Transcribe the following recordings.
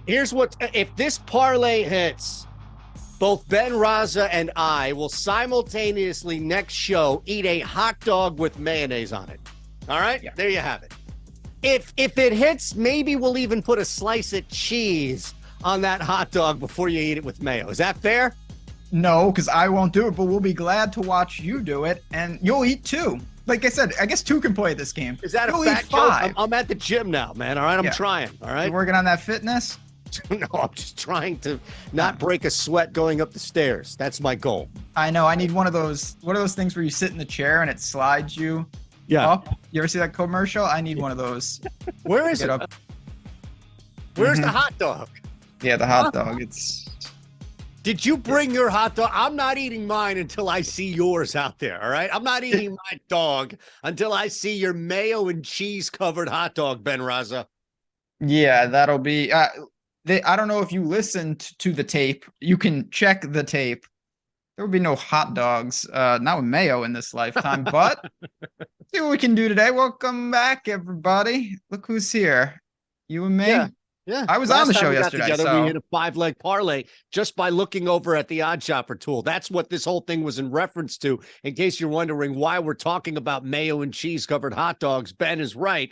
Here's what, if this parlay hits, both Ben, Rasa, and I will simultaneously next show eat a hot dog with mayonnaise on it. All right? Yeah. There you have it. If it hits, maybe we'll even put a slice of cheese on that hot dog before you eat it with mayo. Is that fair? No, because I won't do it, but we'll be glad to watch you do it, and you'll eat two. Like I said, I guess two can play this game. Is that you'll a fat eat joke? five. I'm at the gym now, man. All right? I'm trying. All right? You're working on that fitness? No, I'm just trying to not break a sweat going up the stairs. That's my goal. I know. I need one of those things where you sit in the chair and it slides you up. You ever see that commercial? I need one of those. Where is it? Where's the hot dog? Yeah, the hot dog. Did you bring your hot dog? I'm not eating mine until I see yours out there. All right. I'm not eating my dog until I see your mayo and cheese covered hot dog, Ben Rasa. Yeah, that'll be. I don't know if you listened to the tape. You can check the tape. There will be no hot dogs, not with mayo in this lifetime, but see what we can do today. Welcome back, everybody. Look who's here. You and me. Yeah. I was on the show yesterday. Together, we hit a 5-leg parlay just by looking over at the OddsShopper tool. That's what this whole thing was in reference to. In case you're wondering why we're talking about mayo and cheese covered hot dogs, Ben is right.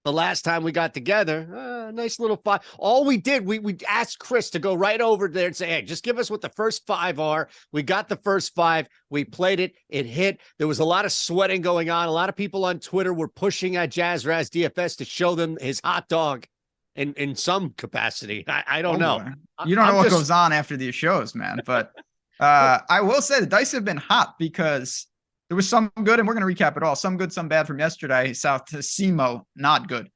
The last time we got together, nice little five. All we did, we asked Chris to go right over there and say, hey, just give us what the first five are. We got the first five. We played it. It hit. There was a lot of sweating going on. A lot of people on Twitter were pushing at Jazz Raz DFS to show them his hot dog in some capacity. I don't know. You don't know what goes on after these shows, man. But I will say the dice have been hot because there was some good, and we're going to recap it all. Some good, some bad from yesterday. South to Simo, not good.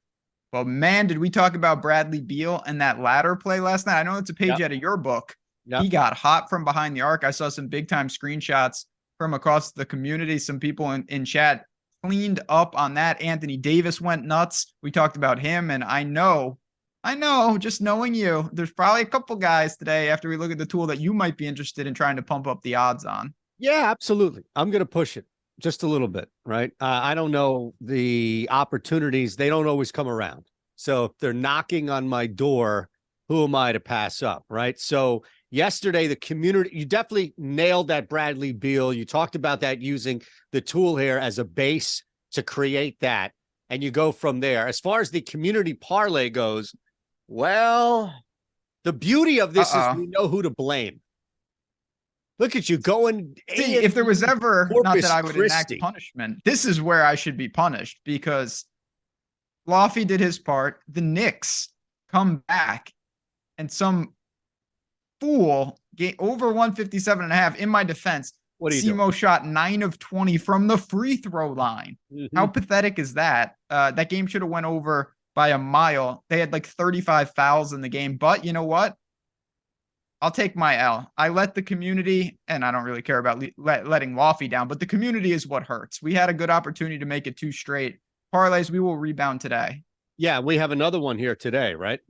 But man, did we talk about Bradley Beal and that ladder play last night? I know it's a page out of your book. He got hot from behind the arc. I saw some big time screenshots from across the community. Some people in chat cleaned up on that. Anthony Davis went nuts. We talked about him, and I know, just knowing you, there's probably a couple guys today after we look at the tool that you might be interested in trying to pump up the odds on. Yeah, absolutely. I'm going to push it just a little bit, right? I don't know, the opportunities, they don't always come around. So if they're knocking on my door, who am I to pass up, right? So yesterday, the community, you definitely nailed that Bradley Beal. You talked about that using the tool here as a base to create that, and you go from there. As far as the community parlay goes, well, the beauty of this is we know who to blame. Look at you going. See, if there was ever, Corpus not that I would Christi. enact punishment, this is where I should be punished because Laffy did his part. The Knicks come back and some fool over 157.5 in my defense. What are you Simo shot 9 of 20 from the free throw line. How pathetic is that? That game should have went over by a mile. They had like 35 fouls in the game, but you know what? I'll take my L. I let the community, and I don't really care about letting Laffy down, but the community is what hurts. We had a good opportunity to make it 2 straight parlays. We will rebound today. Yeah, we have another one here today, right?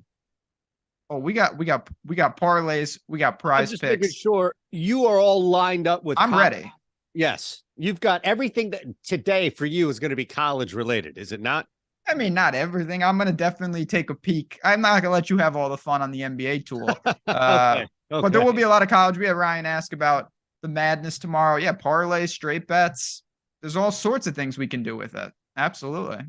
Oh, we got parlays. We got prize just picks. Making sure you are all lined up with. I'm ready. Yes, you've got everything that today for you is going to be college related, is it not? I mean, not everything. I'm going to definitely take a peek. I'm not going to let you have all the fun on the NBA tool. Okay. But there will be a lot of college. We had Ryan ask about the madness tomorrow. Yeah, parlays, straight bets. There's all sorts of things we can do with it. Absolutely.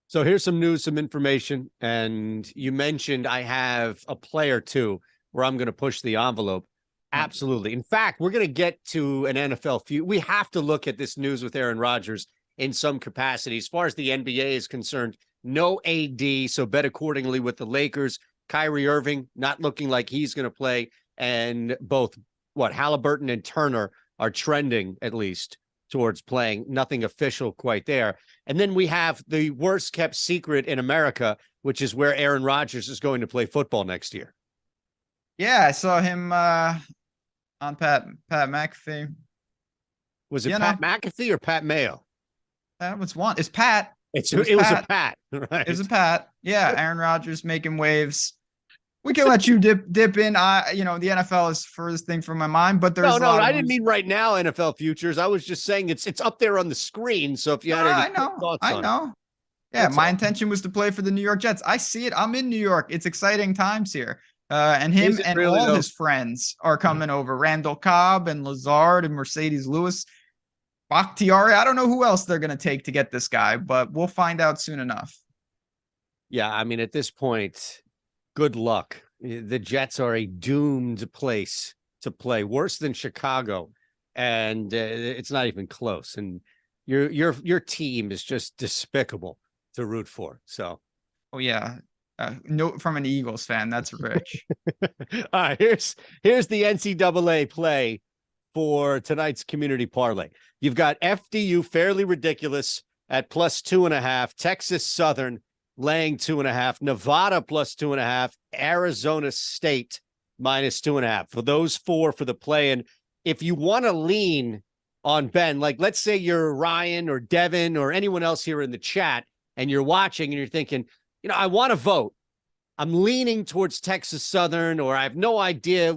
So here's some news, some information. And you mentioned I have a player too, where I'm going to push the envelope. Absolutely. In fact, we're going to get to an NFL feud. We have to look at this news with Aaron Rodgers in some capacity. As far as the NBA is concerned, no AD. So bet accordingly with the Lakers. Kyrie Irving not looking like he's going to play. And both Halliburton and Turner are trending at least towards playing. Nothing official quite there. And then we have the worst kept secret in America, which is where Aaron Rodgers is going to play football next year. Yeah, I saw him on Pat McAfee. Was it Pat McAfee or Pat Mayo? That was one. It's Pat. It was a Pat. Right. It was a Pat. Yeah, Aaron Rodgers making waves. We can let you dip in. The NFL is furthest thing from my mind, but there's no. I didn't mean right now NFL futures. I was just saying it's up there on the screen. So if you had any thoughts on it. I know. Yeah, my intention was to play for the New York Jets. I see it. I'm in New York. It's exciting times here. And him Is it and really, all though? his friends are coming over. Randall Cobb and Lazard and Mercedes Lewis. Bakhtiari. I don't know who else they're going to take to get this guy, but we'll find out soon enough. Yeah, I mean, at this point, good luck. The Jets are a doomed place to play, worse than Chicago, and it's not even close. And your team is just despicable to root for. So, Oh yeah, note from an Eagles fan. That's rich. all right, here's the NCAA play for tonight's community parlay. You've got FDU, fairly ridiculous, at +2.5. Texas Southern laying 2.5. Nevada +2.5. Arizona State -2.5. For those four for the play. And if you want to lean on Ben, like let's say you're Ryan or Devin or anyone else here in the chat, and you're watching and you're thinking, I want to vote. I'm leaning towards Texas Southern, or I have no idea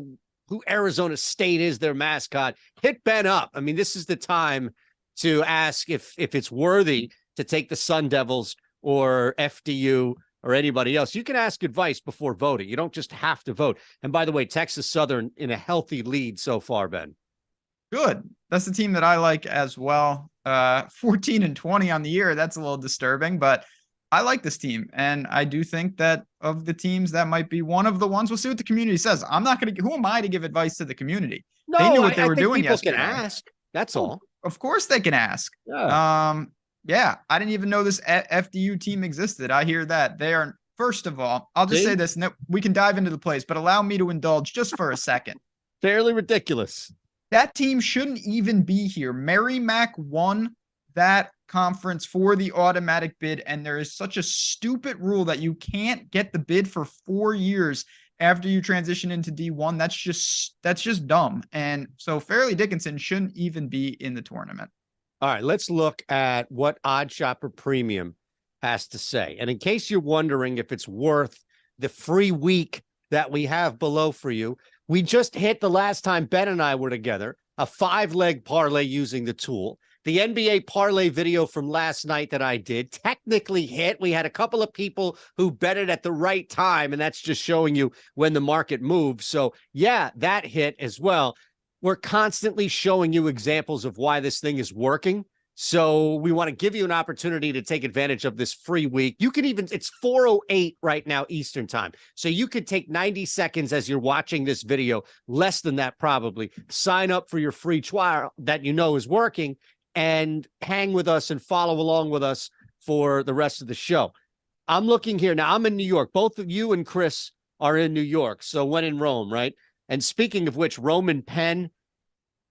who Arizona State is, their mascot. Hit Ben up. I mean, this is the time to ask if it's worthy to take the Sun Devils or FDU or anybody else. You can ask advice before voting. You don't just have to vote. And by the way, Texas Southern in a healthy lead so far, Ben. Good. That's the team that I like as well. 14-20 on the year. That's a little disturbing, but I like this team. And I do think that of the teams, that might be one of the ones. We'll see what the community says. I'm not going to, who am I to give advice to the community? No, they knew what they were think doing people yesterday. Can ask. That's all. Of course they can ask. Yeah. Yeah, I didn't even know this FDU team existed. I hear that. They are, first of all, I'll just say this, and we can dive into the plays, but allow me to indulge just for a second. Fairly ridiculous. That team shouldn't even be here. Merrimack won that conference for the automatic bid, and there is such a stupid rule that you can't get the bid for 4 years after you transition into D1. That's just dumb. And so Fairleigh Dickinson shouldn't even be in the tournament. All right, let's look at what OddsShopper Premium has to say. And in case you're wondering if it's worth the free week that we have below for you, we just hit the last time Ben and I were together, a 5-leg parlay using the tool. The NBA parlay video from last night that I did technically hit. We had a couple of people who bet it at the right time, and that's just showing you when the market moves. So yeah, that hit as well. We're constantly showing you examples of why this thing is working. So we want to give you an opportunity to take advantage of this free week. You can even, it's 4:08 right now, Eastern time. So you could take 90 seconds as you're watching this video, less than that probably. Sign up for your free trial that you know is working and hang with us and follow along with us for the rest of the show. I'm looking here now. I'm in New York. Both of you and Chris are in New York. So when in Rome, right? And speaking of which, Rome and Penn,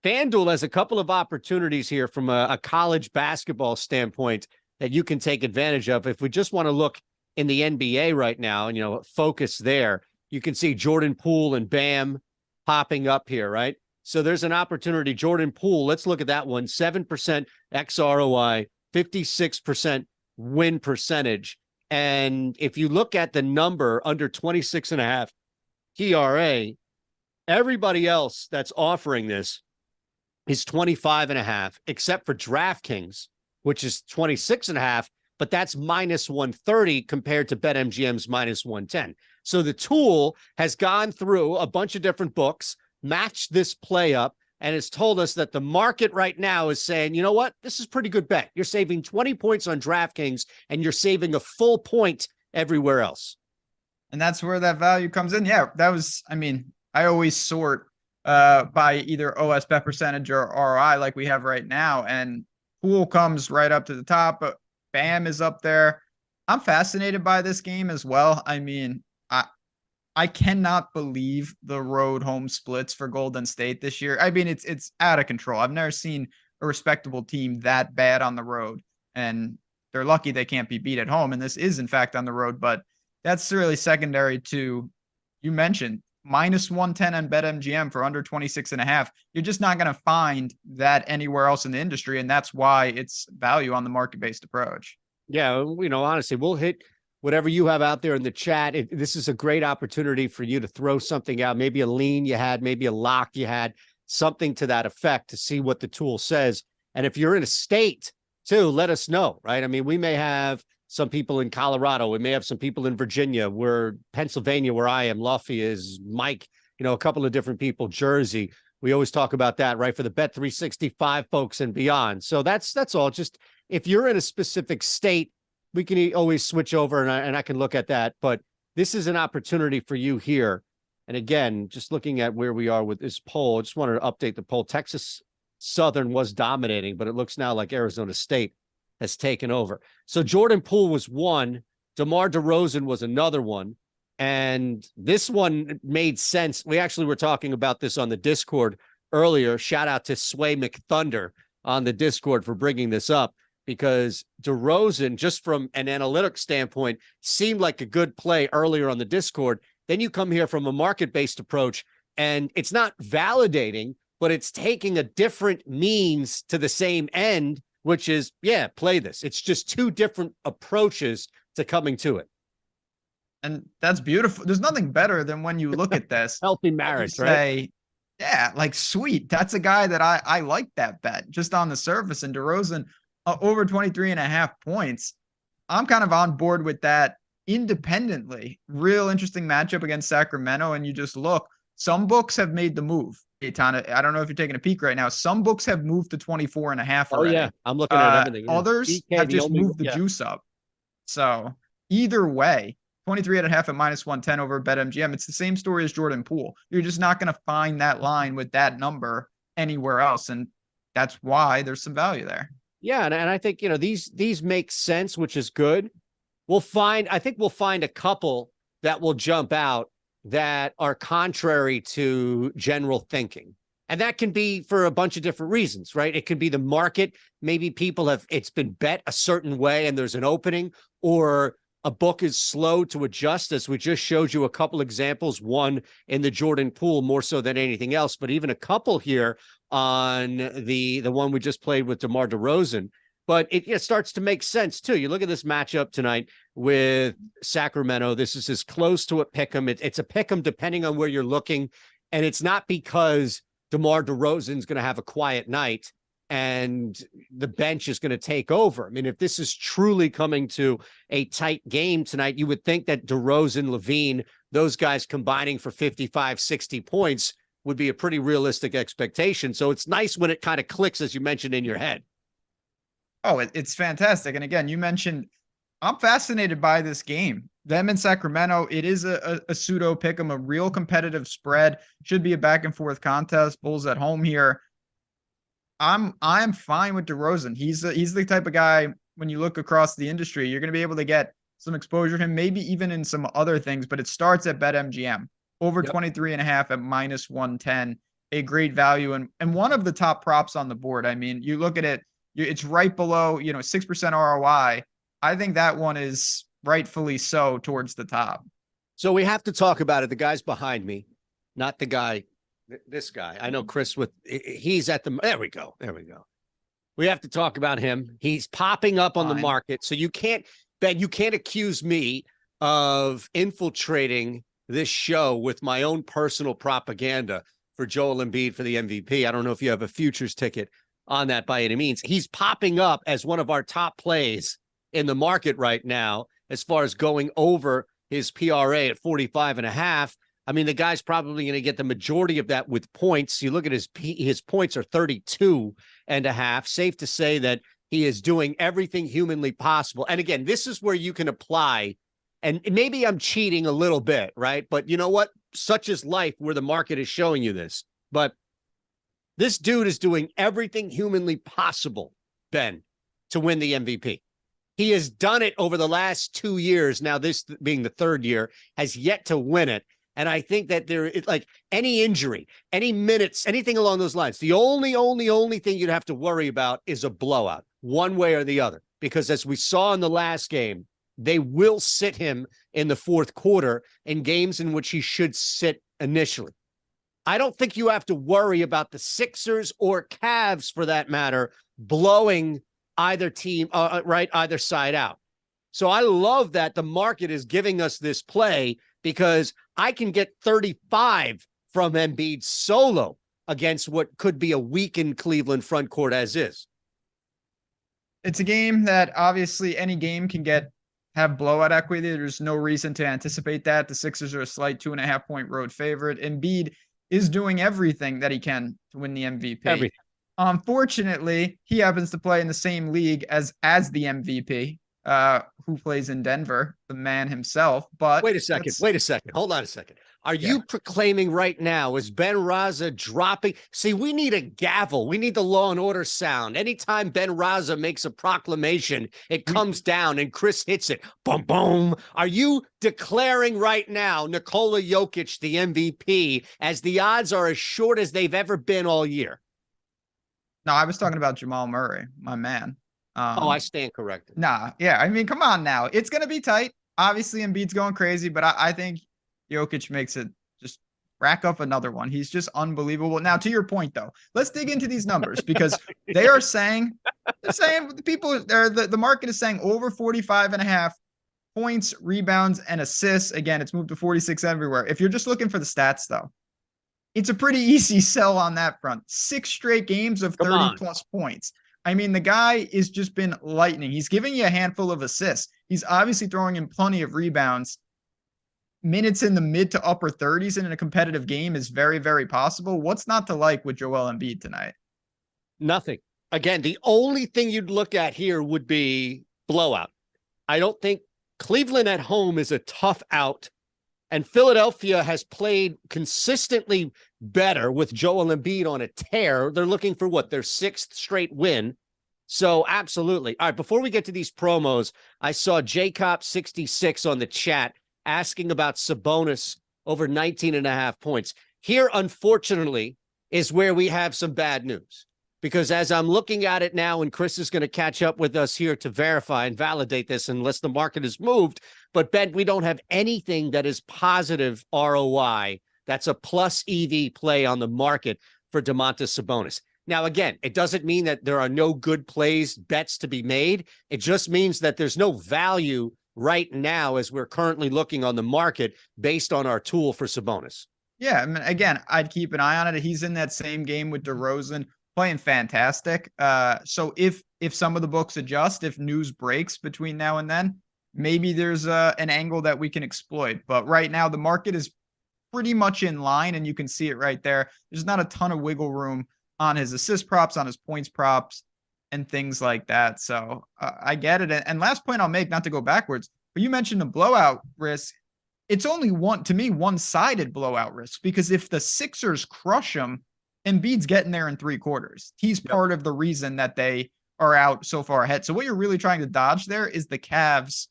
FanDuel has a couple of opportunities here from a college basketball standpoint that you can take advantage of. If we just want to look in the NBA right now and, focus there, you can see Jordan Poole and Bam popping up here, right? So there's an opportunity. Jordan Poole, let's look at that one. 7% XROI, 56% win percentage. And if you look at the number under 26.5 PRA, everybody else that's offering this is 25.5, except for DraftKings, which is 26.5, but that's -130 compared to BetMGM's -110. So the tool has gone through a bunch of different books, matched this play up, and has told us that the market right now is saying, you know what, this is a pretty good bet. You're saving 20 points on DraftKings, and you're saving a full point everywhere else. And that's where that value comes in. Yeah, I always sort by either OS bet percentage or ROI like we have right now. And Poole comes right up to the top, but Bam is up there. I'm fascinated by this game as well. I cannot believe the road home splits for Golden State this year. It's out of control. I've never seen a respectable team that bad on the road, and they're lucky they can't be beat at home. And this is in fact on the road, but that's really secondary to, you mentioned, -110 on BetMGM for under 26.5. You're just not going to find that anywhere else in the industry. And that's why it's value on the market-based approach. Yeah. Honestly, we'll hit whatever you have out there in the chat. This is a great opportunity for you to throw something out, maybe a lean you had, maybe a lock you had, something to that effect to see what the tool says. And if you're in a state too, let us know, right? We may have some people in Colorado. We may have some people in Virginia, where Pennsylvania, where I am, Luffy is Mike, a couple of different people, Jersey. We always talk about that, right? For the Bet365 folks and beyond. So that's all. Just if you're in a specific state, we can always switch over and I can look at that. But this is an opportunity for you here. And again, just looking at where we are with this poll, I just wanted to update the poll. Texas Southern was dominating, but it looks now like Arizona State has taken over. So Jordan Poole was one. DeMar DeRozan was another one. And this one made sense. We actually were talking about this on the Discord earlier. Shout out to Sway McThunder on the Discord for bringing this up, because DeRozan, just from an analytics standpoint, seemed like a good play earlier on the Discord. Then you come here from a market-based approach, and it's not validating, but it's taking a different means to the same end, which is, yeah, play this. It's just two different approaches to coming to it. And that's beautiful. There's nothing better than when you look at this. Healthy marriage, say, right? Yeah, like, sweet. That's a guy that I like that bet just on the surface. And DeRozan over 23.5 points. I'm kind of on board with that independently. Real interesting matchup against Sacramento. And you just look, some books have made the move. Eytan, I don't know if you're taking a peek right now. Some books have moved to 24.5 already. Oh, yeah. I'm looking at everything. Others DK, have just moved the juice up. So either way, 23.5 at -110 over BetMGM. It's the same story as Jordan Poole. You're just not going to find that line with that number anywhere else. And that's why there's some value there. Yeah. And I think, these make sense, which is good. I think we'll find a couple that will jump out that are contrary to general thinking. And that can be for a bunch of different reasons, right? It could be the market. Maybe it's been bet a certain way and there's an opening, or a book is slow to adjust, as we just showed you a couple examples, one in the Jordan Poole more so than anything else, but even a couple here on the one we just played with DeMar DeRozan. But it starts to make sense too. You look at this matchup tonight with Sacramento. This is as close to a pick'em. It's a pick'em depending on where you're looking. And it's not because DeMar DeRozan's going to have a quiet night and the bench is going to take over. I mean, if this is truly coming to a tight game tonight, you would think that DeRozan, Levine, those guys combining for 55, 60 points would be a pretty realistic expectation. So it's nice when it kind of clicks, as you mentioned, in your head. Oh, it's fantastic. And again, you mentioned, I'm fascinated by this game. Them in Sacramento, it is a pseudo pick 'em, a real competitive spread. Should be a back and forth contest. Bulls at home here. I'm fine with DeRozan. He's the type of guy, when you look across the industry, you're going to be able to get some exposure to him, maybe even in some other things, but it starts at BetMGM. Over 23.5 at -110, a great value and one of the top props on the board. I mean, you look at it, it's right below, 6% ROI. I think that one is rightfully so towards the top. So we have to talk about it. The guy's behind me, not the guy, this guy. I know Chris he's at there we go. We have to talk about him. He's popping up on the market. So you can't accuse me of infiltrating this show with my own personal propaganda for Joel Embiid for the MVP. I don't know if you have a futures ticket on that by any means. He's popping up as one of our top plays in the market right now, as far as going over his PRA at 45.5. I mean, the guy's probably going to get the majority of that with points. You look at his points are 32.5. Safe to say that he is doing everything humanly possible. And again, this is where you can apply, and maybe I'm cheating a little bit, right? But you know what? Such is life, where the market is showing you this. But this dude is doing everything humanly possible, Ben, to win the MVP. He has done it over the last 2 years. Now, this being the third year, has yet to win it. And I think that like any injury, any minutes, anything along those lines, the only thing you'd have to worry about is a blowout, one way or the other. Because as we saw in the last game, they will sit him in the fourth quarter in games in which he should sit initially. I don't think you have to worry about the Sixers or Cavs, for that matter, blowing either team, either side out. So I love that the market is giving us this play, because I can get 35 from Embiid solo against what could be a weakened Cleveland front court as is. It's a game that obviously any game can get have blowout equity. There's no reason to anticipate that. The Sixers are a slight 2.5-point road favorite. Embiid is doing everything that he can to win the MVP. Everything. Unfortunately, he happens to play in the same league as the MVP, who plays in Denver, the man himself. But wait a second. Hold on a second. Are you proclaiming right now, is Ben Rasa dropping? See, we need a gavel. We need the Law and Order sound. Anytime Ben Rasa makes a proclamation, it comes down and Chris hits it. Boom, boom. Are you declaring right now Nikola Jokic the MVP as the odds are as short as they've ever been all year? No, I was talking about Jamal Murray, my man. I stand corrected. Nah, yeah. I mean, come on now. It's going to be tight. Obviously, Embiid's going crazy, but I think Jokic makes it just rack up another one. He's just unbelievable. Now, to your point, though, let's dig into these numbers because they're saying the market is saying over 45.5 points, rebounds, and assists. Again, it's moved to 46 everywhere. If you're just looking for the stats, though, it's a pretty easy sell on that front. 6 straight games of 30 plus points. I mean, the guy has just been lightning. He's giving you a handful of assists. He's obviously throwing in plenty of rebounds. Minutes in the mid to upper 30s in a competitive game is very, very possible. What's not to like with Joel Embiid tonight? Nothing. Again, the only thing you'd look at here would be blowout. I don't think Cleveland at home is a tough out. And Philadelphia has played consistently better with Joel Embiid on a tear. They're looking for what? Their 6th straight win. So absolutely. All right, before we get to these promos, I saw Jacob66 on the chat asking about Sabonis over 19.5 points. Here, unfortunately, is where we have some bad news. Because as I'm looking at it now, and Chris is going to catch up with us here to verify and validate this unless the market has moved. But Ben, we don't have anything that is positive ROI. That's a plus EV play on the market for Domantas Sabonis. Now, again, it doesn't mean that there are no good plays, bets to be made. It just means that there's no value right now as we're currently looking on the market based on our tool for Sabonis. Yeah, I mean, again, I'd keep an eye on it. He's in that same game with DeRozan, playing fantastic. So if some of the books adjust, if news breaks between now and then, maybe there's an angle that we can exploit. But right now, the market is pretty much in line, and you can see it right there. There's not a ton of wiggle room on his assist props, on his points props, and things like that. So I get it. And last point I'll make, not to go backwards, but you mentioned the blowout risk. It's only one-sided blowout risk, because if the Sixers crush him, Embiid's getting there in 3 quarters. He's part of the reason that they are out so far ahead. So what you're really trying to dodge there is the Cavs,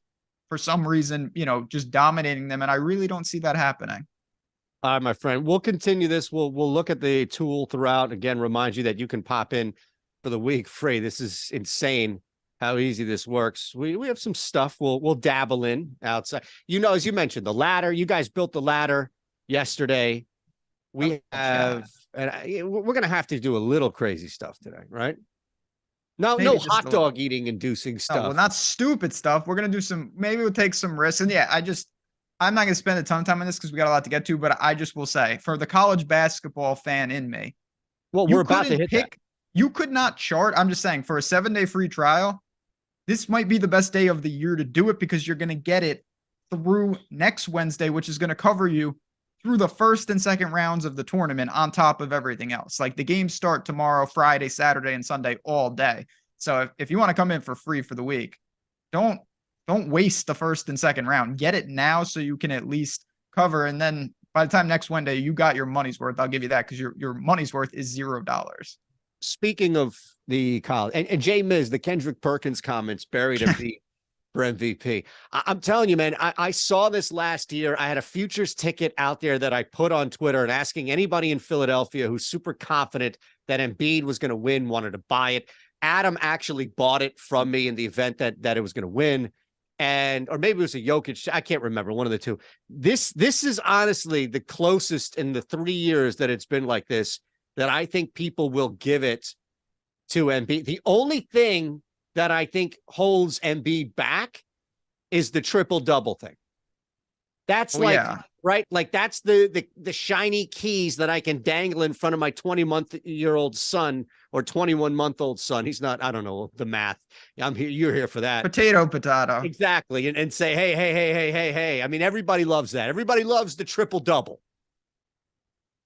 for some reason, just dominating them. And I really don't see that happening. All right, my friend, we'll continue this. We'll look at the tool throughout. Again, remind you that you can pop in for the week free. This is insane how easy this works. We have some stuff we'll dabble in outside. As you mentioned, the ladder. You guys built the ladder yesterday. We have, and we're going to have to do a little crazy stuff today, right? No hot dog eating inducing stuff. Well, not stupid stuff. We're going to do maybe we'll take some risks. And yeah, I'm not going to spend a ton of time on this because we got a lot to get to, but I just will say, for the college basketball fan in me, well, we're about to hit that. You could not chart. I'm just saying, for a 7-day free trial, this might be the best day of the year to do it, because you're going to get it through next Wednesday, which is going to cover you through the first and second rounds of the tournament on top of everything else. Like, the games start tomorrow, Friday, Saturday, and Sunday all day. So if you want to come in for free for the week, don't waste the first and second round. Get it now so you can at least cover. And then by the time next Wednesday, you got your money's worth. I'll give you that, because your money's worth is $0. Speaking of the college, and Jay Miz, the Kendrick Perkins comments buried Embiid for MVP. I'm telling you, man, I saw this last year. I had a futures ticket out there that I put on Twitter, and asking anybody in Philadelphia who's super confident that Embiid was going to win, wanted to buy it. Adam actually bought it from me in the event that it was going to win. Or maybe it was a Jokic. I can't remember, one of the two. This is honestly the closest in the 3 years that it's been like this, that I think people will give it to Embiid. The only thing that I think holds Embiid back is the triple-double thing. That's Oh, like, yeah. right? Like that's the shiny keys that I can dangle in front of my 20-month-year-old son or 21-month-old son. He's not, I don't know the math. I'm here, you're here for that. Potato. Exactly. And say, hey. I mean, everybody loves that. Everybody loves the triple double.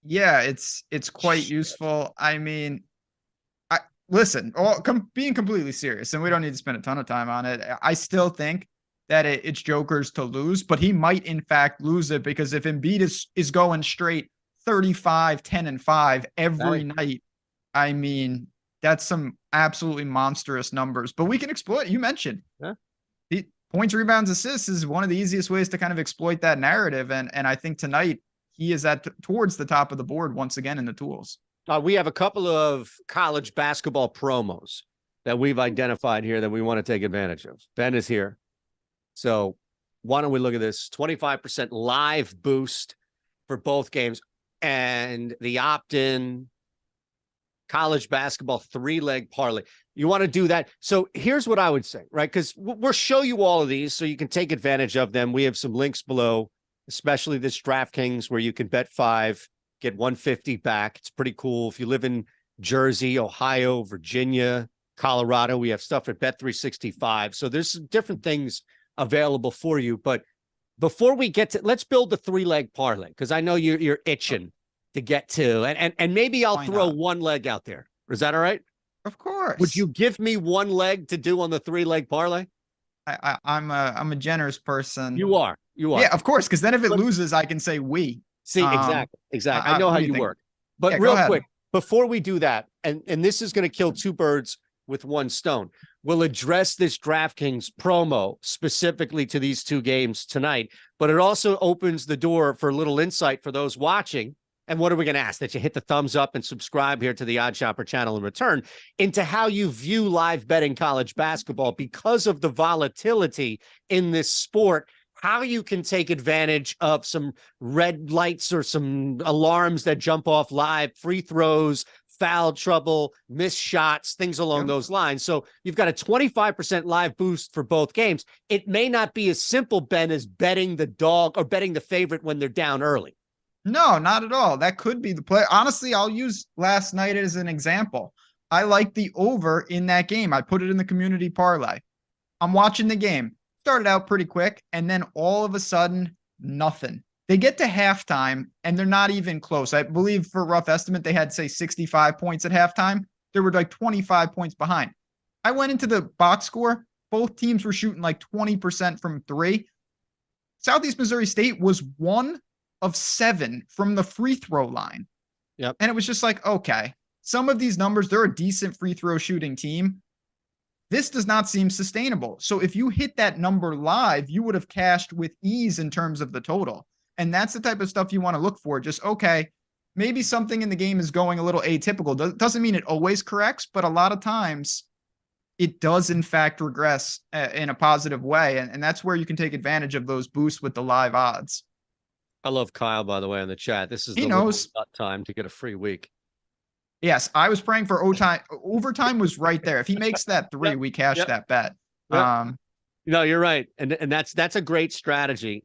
Yeah, it's quite useful. I mean, listen, being completely serious, and we don't need to spend a ton of time on it. I still think that it's Joker's to lose, but he might in fact lose it because if Embiid is going straight 35, 10, and 5 every night, I mean, that's some absolutely monstrous numbers. But we can exploit. You mentioned the points, rebounds, assists is one of the easiest ways to kind of exploit that narrative, and I think tonight he is towards the top of the board once again in the tools. We have a couple of college basketball promos that we've identified here that we want to take advantage of. Ben is here. So why don't we look at this? 25% live boost for both games and the opt-in college basketball 3-leg parlay. You want to do that? So here's what I would say, right? Because we'll show you all of these so you can take advantage of them. We have some links below, especially this DraftKings where you can bet 5, get 150 back. It's pretty cool. If you live in Jersey, Ohio, Virginia, Colorado, we have stuff at Bet365. So there's some different things available for you. But before we get to, let's build the 3-leg parlay, because I know you're itching to get to, and maybe I'll throw one leg out there. Is that all right? Of course. Would you give me one leg to do on the 3-leg parlay? I'm a generous person. You are. Yeah, of course. Because then if it loses, I can say we. See, exactly. I know how you work. But real quick, before we do that, and this is going to kill 2 birds with 1 stone. We'll address this DraftKings promo specifically to these 2 games tonight, but it also opens the door for a little insight for those watching. And what are we going to ask? That you hit the thumbs up and subscribe here to the OddsShopper channel in return, into how you view live betting college basketball because of the volatility in this sport, how you can take advantage of some red lights or some alarms that jump off live, free throws, foul trouble, missed shots, things along those lines. So you've got a 25% live boost for both games. It may not be as simple, Ben, as betting the dog or betting the favorite when they're down early. No, not at all. That could be the play. Honestly, I'll use last night as an example. I like the over in that game. I put it in the community parlay. I'm watching the game. Started out pretty quick, and then all of a sudden, nothing. They get to halftime, and they're not even close. I believe for a rough estimate, they had, say, 65 points at halftime. They were like 25 points behind. I went into the box score. Both teams were shooting like 20% from 3. Southeast Missouri State was 1 of 7 from the free throw line. Yep. And it was just like, okay, some of these numbers, they're a decent free throw shooting team. This does not seem sustainable. So if you hit that number live, you would have cashed with ease in terms of the total. And that's the type of stuff you want to look for. Just, okay, maybe something in the game is going a little atypical. Doesn't mean it always corrects, but a lot of times it does in fact regress in a positive way. And that's where you can take advantage of those boosts with the live odds. I love Kyle, by the way, in the chat. This is the time to get a free week. Yes, I was praying for overtime. Overtime was right there. If he makes that 3, we cash that bet. No, you're right. And that's a great strategy.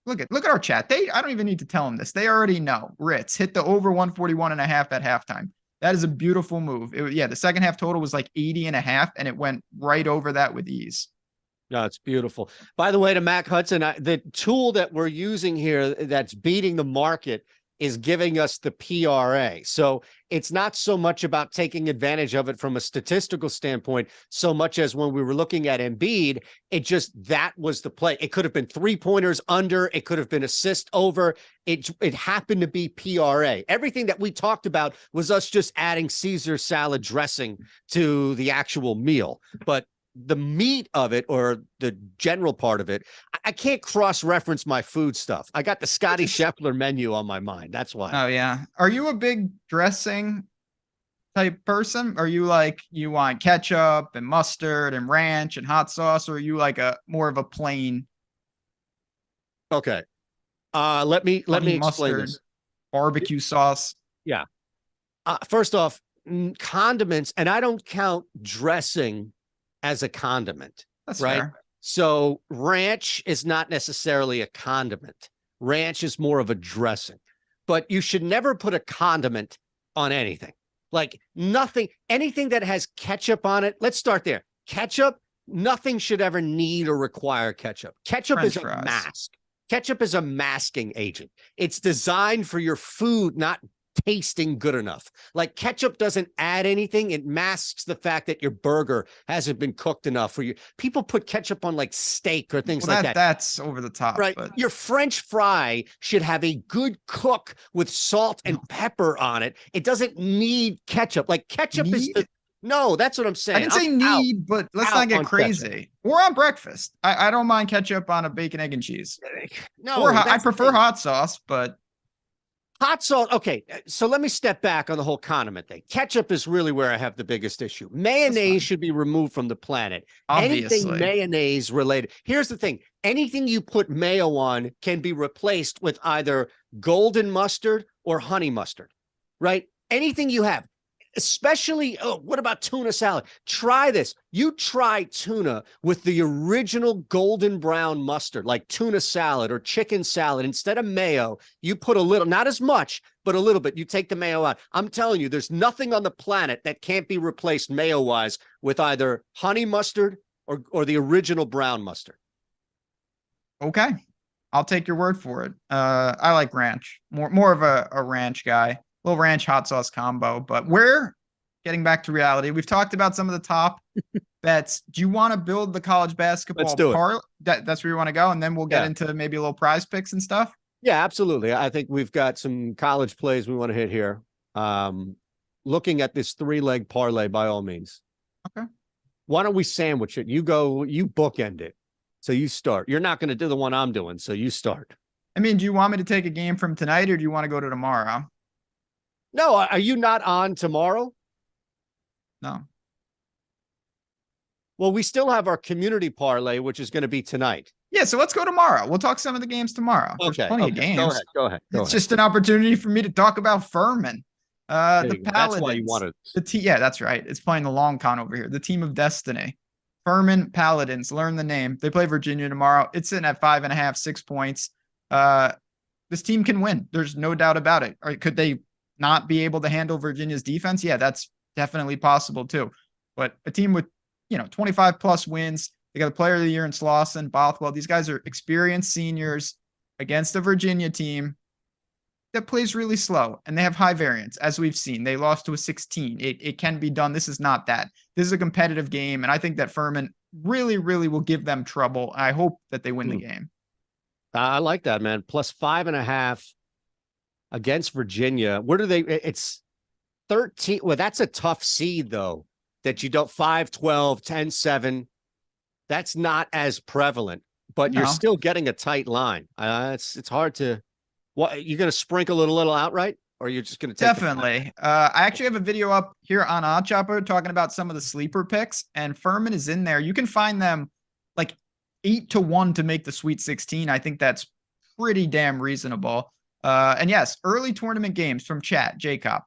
Look at our chat. I don't even need to tell them this. They already know. Ritz hit the over 141.5 at halftime. That is a beautiful move. The second half total was like 80.5, and it went right over that with ease. No, it's beautiful. By the way, to Mac Hudson, the tool that we're using here that's beating the market is giving us the PRA. So it's not so much about taking advantage of it from a statistical standpoint, so much as when we were looking at Embiid, that was the play. It could have been 3-pointers under, it could have been assist over. It happened to be PRA. Everything that we talked about was us just adding Caesar salad dressing to the actual meal. But the meat of it, or the general part of it, I can't cross-reference my food stuff. I got the Scotty Scheffler menu on my mind. That's why. Oh, yeah. Are you a big dressing type person? Are you like, you want ketchup and mustard and ranch and hot sauce, or are you like more of a plain? Okay. Let me explain mustard, this. Barbecue sauce. Yeah. First off, condiments, and I don't count dressing as a condiment. That's right. Fair. So ranch is not necessarily a condiment. Ranch is more of a dressing, but you should never put a condiment on anything. Like nothing, anything that has ketchup on it. Let's start there. Ketchup, nothing should ever need or require ketchup. Ketchup French is a fries. mask. Ketchup is a masking agent. It's designed for your food not tasting good enough. Like ketchup doesn't add anything. It masks the fact that your burger hasn't been cooked enough for you. People put ketchup on like steak or things like that. That's over the top. Right. But Your French fry should have a good cook with salt and pepper on it. It doesn't need ketchup. Like ketchup is the no, that's what I'm saying. I didn't say need, but let's not get crazy. Or on breakfast. I don't mind ketchup on a bacon, egg, and cheese. No, or I prefer hot sauce, but hot sauce. Okay, so let me step back on the whole condiment thing. Ketchup is really where I have the biggest issue. Mayonnaise should be removed from the planet. Obviously. Anything mayonnaise related. Here's the thing. Anything you put mayo on can be replaced with either golden mustard or honey mustard, right? Anything you have. Especially, what about tuna salad? Try this. You try tuna with the original golden brown mustard, like tuna salad or chicken salad. Instead of mayo, you put a little, not as much, but a little bit. You take the mayo out. I'm telling you, there's nothing on the planet that can't be replaced mayo-wise with either honey mustard or the original brown mustard. Okay. I'll take your word for it. I like ranch. More of a ranch guy. Little ranch hot sauce combo, but we're getting back to reality. We've talked about some of the top bets. Do you want to build the college basketball? Let's do it. That's where you want to go, and then we'll get into maybe a little prize picks and stuff. Yeah, absolutely. I think we've got some college plays we want to hit here. Looking at this 3-leg parlay by all means. Okay. Why don't we sandwich it? You bookend it. So you start. You're not going to do the one I'm doing, so you start. I mean, do you want me to take a game from tonight, or do you want to go to tomorrow? No, are you not on tomorrow? No. Well, we still have our community parlay, which is going to be tonight. Yeah, so let's go tomorrow. We'll talk some of the games tomorrow. There's plenty of games. Go ahead. It's just an opportunity for me to talk about Furman. The Paladins. That's why you wanted yeah, that's right. It's playing the long con over here. The team of destiny. Furman Paladins. Learn the name. They play Virginia tomorrow. It's sitting at 5.5, 6 points. This team can win. There's no doubt about it. Or could they not be able to handle Virginia's defense? Yeah, that's definitely possible too. But a team with, 25 plus wins, they got a player of the year in Slauson, Bothwell. These guys are experienced seniors against a Virginia team that plays really slow, and they have high variance, as we've seen. They lost to a 16. It can be done. This is not that. This is a competitive game, and I think that Furman really, really will give them trouble. I hope that they win the game. I like that, man. Plus 5.5 against Virginia. Where do they? It's 13. Well, that's a tough seed, though, that you don't 5-12, 10-7. That's not as prevalent, but you're still getting a tight line. It's hard to. What, you're going to sprinkle it a little outright, or you're just going to take definitely. I actually have a video up here on OddsShopper talking about some of the sleeper picks, and Furman is in there. You can find them like 8-1 to make the Sweet 16. I think that's pretty damn reasonable. And yes, early tournament games from chat, Jacob.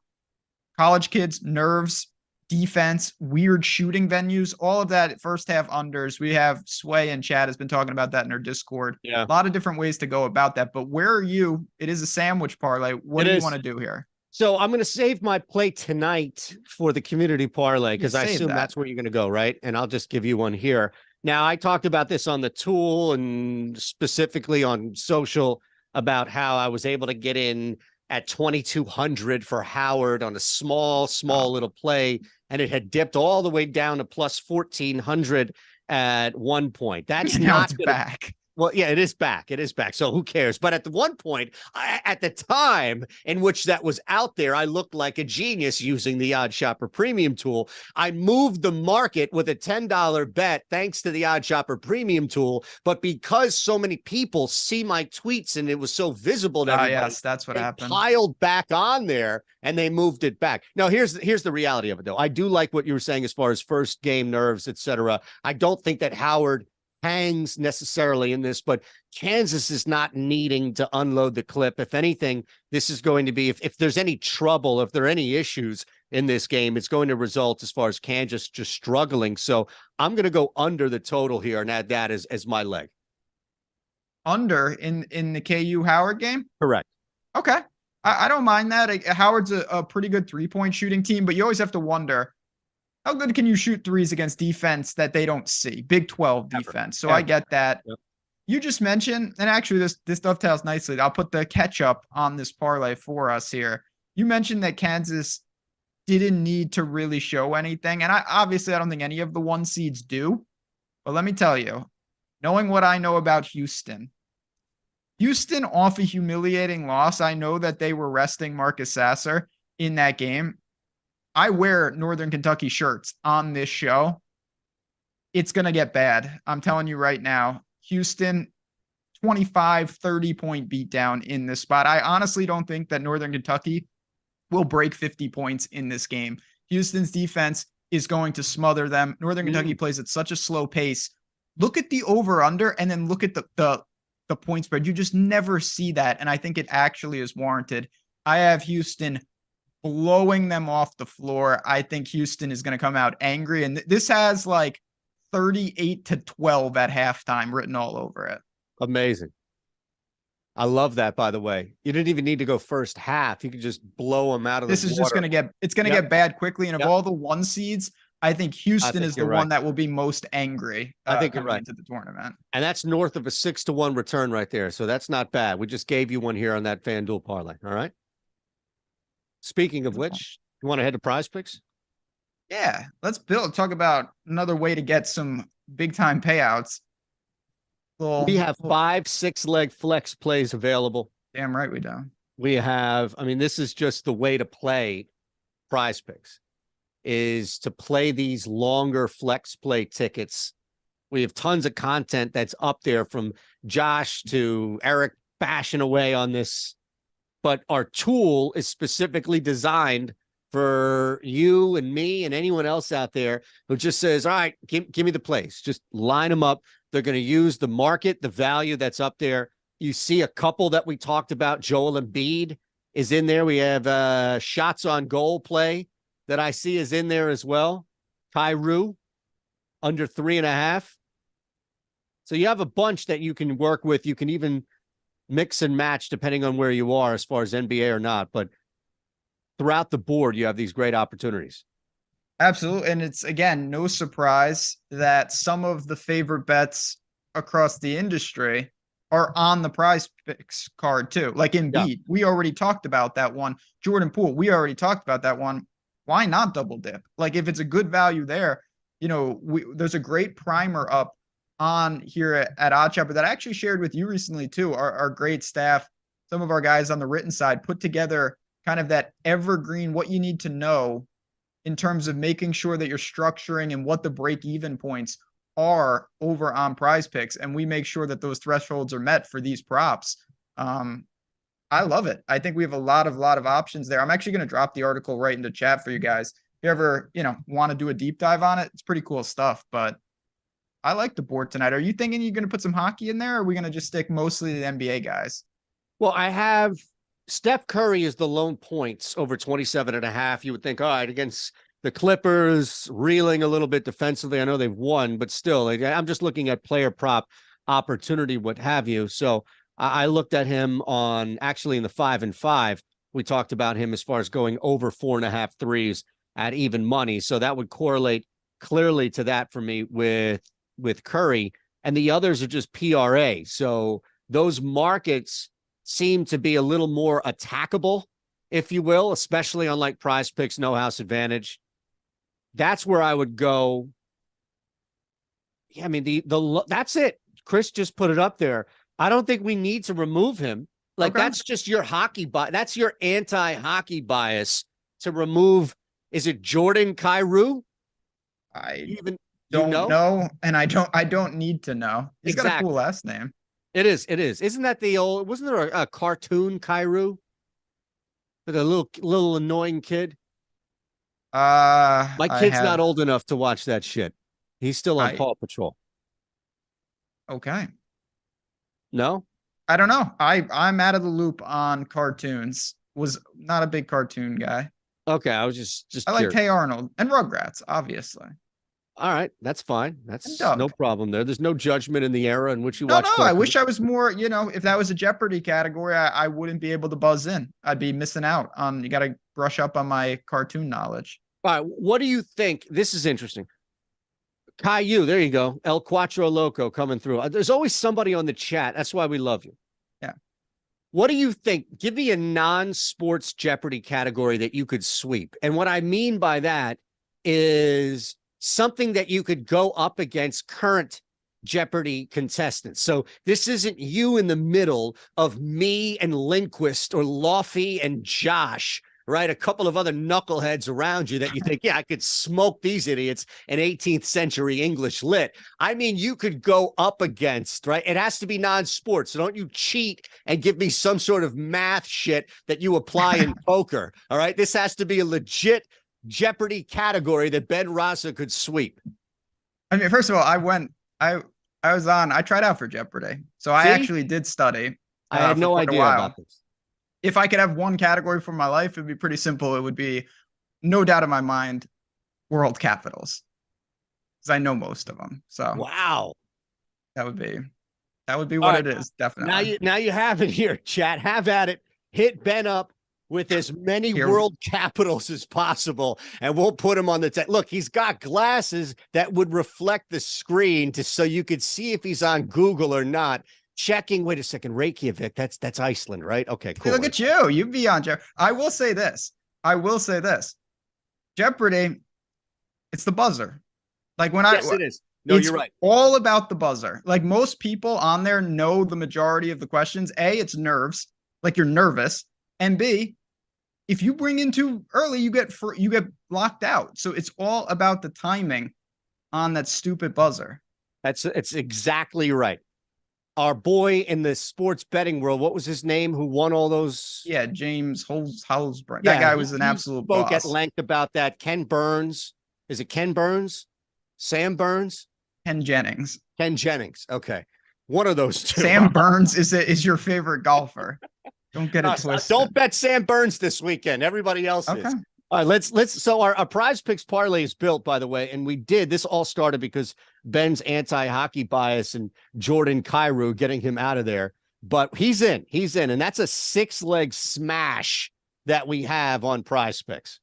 College kids, nerves, defense, weird shooting venues, all of that first half unders. We have Sway and Chad has been talking about that in our Discord. Yeah. A lot of different ways to go about that. But where are you? It is a sandwich parlay. What do you want to do here? So I'm going to save my play tonight for the community parlay because I assume that's where you're going to go, right? And I'll just give you one here. Now, I talked about this on the tool and specifically on social about how I was able to get in at 2,200 for Howard on a small little play, and it had dipped all the way down to plus 1,400 at one point. That's not back. Well, yeah, it is back. It is back. So who cares? But at the one point, at the time in which that was out there, I looked like a genius using the OddsShopper premium tool. I moved the market with a $10 bet thanks to the OddsShopper premium tool. But because so many people see my tweets and it was so visible to everybody, yes, that's what happened. Piled back on there and they moved it back. Now, here's the reality of it, though. I do like what you were saying as far as first game nerves, etc. I don't think that Howard hangs necessarily in this, but Kansas is not needing to unload the clip. If anything, this is going to be, if there's any trouble, if there are any issues, in this game. It's going to result as far as Kansas just struggling. So I'm going to go under the total here and add that as my leg. Under in the KU Howard game? Correct. Okay. I don't mind that. Howard's a pretty good 3-point shooting team, but you always have to wonder, how good can you shoot threes against defense that they don't see? Big 12 defense. So I get that. Yep. You just mentioned, and actually this dovetails nicely. I'll put the catch-up on this parlay for us here. You mentioned that Kansas didn't need to really show anything. And I don't think any of the 1 seeds do. But let me tell you, knowing what I know about Houston off a humiliating loss, I know that they were resting Marcus Sasser in that game. I wear Northern Kentucky shirts on this show. It's going to get bad. I'm telling you right now. Houston, 25, 30-point beatdown in this spot. I honestly don't think that Northern Kentucky will break 50 points in this game. Houston's defense is going to smother them. Northern Kentucky plays at such a slow pace. Look at the over-under and then look at the point spread. You just never see that, and I think it actually is warranted. I have Houston blowing them off the floor. I think Houston is going to come out angry, and this has like 38-12 at halftime written all over it. Amazing. I love that, by the way. You didn't even need to go first half. You could just blow them out of the water. This is just going to get bad quickly, and of all the 1 seeds, I think Houston is the one that will be most angry. I think you're right. Into the tournament. And that's north of a 6-1 return right there. So that's not bad. We just gave you one here on that FanDuel parlay. All right. Speaking of which, you want to head to PrizePicks? Yeah, let's talk about another way to get some big time payouts. We have 5 6-leg flex plays available. Damn right we do. We have, this is just the way to play PrizePicks, is to play these longer flex play tickets. We have tons of content that's up there from Josh to Eric bashing away on this, but our tool is specifically designed for you and me and anyone else out there who just says, all right, give me the plays. Just line them up. They're going to use the market, the value that's up there. You see a couple that we talked about. Joel Embiid is in there. We have shots on goal play that I see is in there as well. Kyrie under 3.5. So you have a bunch that you can work with. You can even mix and match depending on where you are as far as NBA or not. But throughout the board, you have these great opportunities. Absolutely. And it's, again, no surprise that some of the favorite bets across the industry are on the PrizePicks card too. Like Embiid, we already talked about that one. Jordan Poole, we already talked about that one. Why not double dip? Like if it's a good value there, there's a great primer up on here at OddsShopper that I actually shared with you recently too. Our great staff, some of our guys on the written side put together kind of that evergreen, what you need to know in terms of making sure that you're structuring and what the break-even points are over on PrizePicks. And we make sure that those thresholds are met for these props. I love it. I think we have a lot of options there. I'm actually going to drop the article right into chat for you guys. If you ever, want to do a deep dive on it, it's pretty cool stuff, but I like the board tonight. Are you thinking you're going to put some hockey in there, or are we going to just stick mostly to the NBA guys? Well, I have Steph Curry is the lone points over 27.5. You would think, all right, against the Clippers, reeling a little bit defensively. I know they've won, but still, I'm just looking at player prop opportunity, what have you. So I looked at him actually in the 5 and 5. We talked about him as far as going over 4.5 threes at even money. So that would correlate clearly to that for me with Curry, and the others are just PRA. So those markets seem to be a little more attackable, if you will, especially on like PrizePicks, no house advantage. That's where I would go. Yeah, that's it. Chris just put it up there. I don't think we need to remove him. Like that's just your hockey bias. That's your anti-hockey bias to remove. Is it Jordan Kyrou? I don't know, and I don't need to know. He's got a cool last name. It is. Isn't that the old? Wasn't there a cartoon Kyrou with a little annoying kid? My kid's not old enough to watch that shit. He's still on Paw Patrol. Okay. No, I don't know. I'm out of the loop on cartoons. Was not a big cartoon guy. Okay, I was just I liked curious. Hey Arnold and Rugrats, obviously. All right, that's fine. And That's no Doug. problem there. There's no judgment in the era in which you No, watch no, I cartoons. wish I was more, if that was a Jeopardy category, I wouldn't be able to buzz in. I'd be missing out on, you got to brush up on my cartoon knowledge. All right, what do you think? This is interesting. Caillou, there you go. El Cuatro Loco coming through. There's always somebody on the chat. That's why we love you. Yeah. What do you think? Give me a non-sports Jeopardy category that you could sweep. And what I mean by that is something that you could go up against current Jeopardy contestants. So this isn't you in the middle of me and Lindquist or Laufey and Josh, right? A couple of other knuckleheads around you that you think, yeah, I could smoke these idiots in 18th century English lit. I mean, you could go up against, right? It has to be non-sports. So don't you cheat and give me some sort of math shit that you apply in poker. All right. This has to be a legit Jeopardy category that Ben Rasa could sweep. I mean, first of all, I tried out for Jeopardy. So I actually did study. I had no idea about this. If I could have one category for my life, it'd be pretty simple. It would be, no doubt in my mind, world capitals, because I know most of them. So wow, that would be what it is. Definitely. Now you have it here, chat. Have at it. Hit Ben up with as many world capitals as possible, and we'll put him on the look. He's got glasses that would reflect the screen so you could see if he's on Google or not. Checking. Wait a second. Reykjavik. That's Iceland, right? Okay, cool. Hey, look at you. You'd be on Jeopardy. I will say this. Jeopardy, it's the buzzer. Like yes, it is. No, you're right. All about the buzzer. Like most people on there know the majority of the questions. A, it's nerves. Like you're nervous. And B, if you bring in too early, you get locked out. So it's all about the timing on that stupid buzzer. It's exactly right. Our boy in the sports betting world, what was his name? Who won all those? Yeah, James Holzbrink. That guy was an absolute boss. Spoke at length about that. Ken Burns. Is it Ken Burns? Sam Burns? Ken Jennings. Ken Jennings. Okay. One of those two. Sam Burns is your favorite golfer. Don't get it twisted. Don't bet Sam Burns this weekend. Everybody else is. All right, let's. So our PrizePicks parlay is built, by the way, and we did. This all started because Ben's anti-hockey bias and Jordan Kyrou getting him out of there. But he's in, and that's a 6-leg smash that we have on PrizePicks.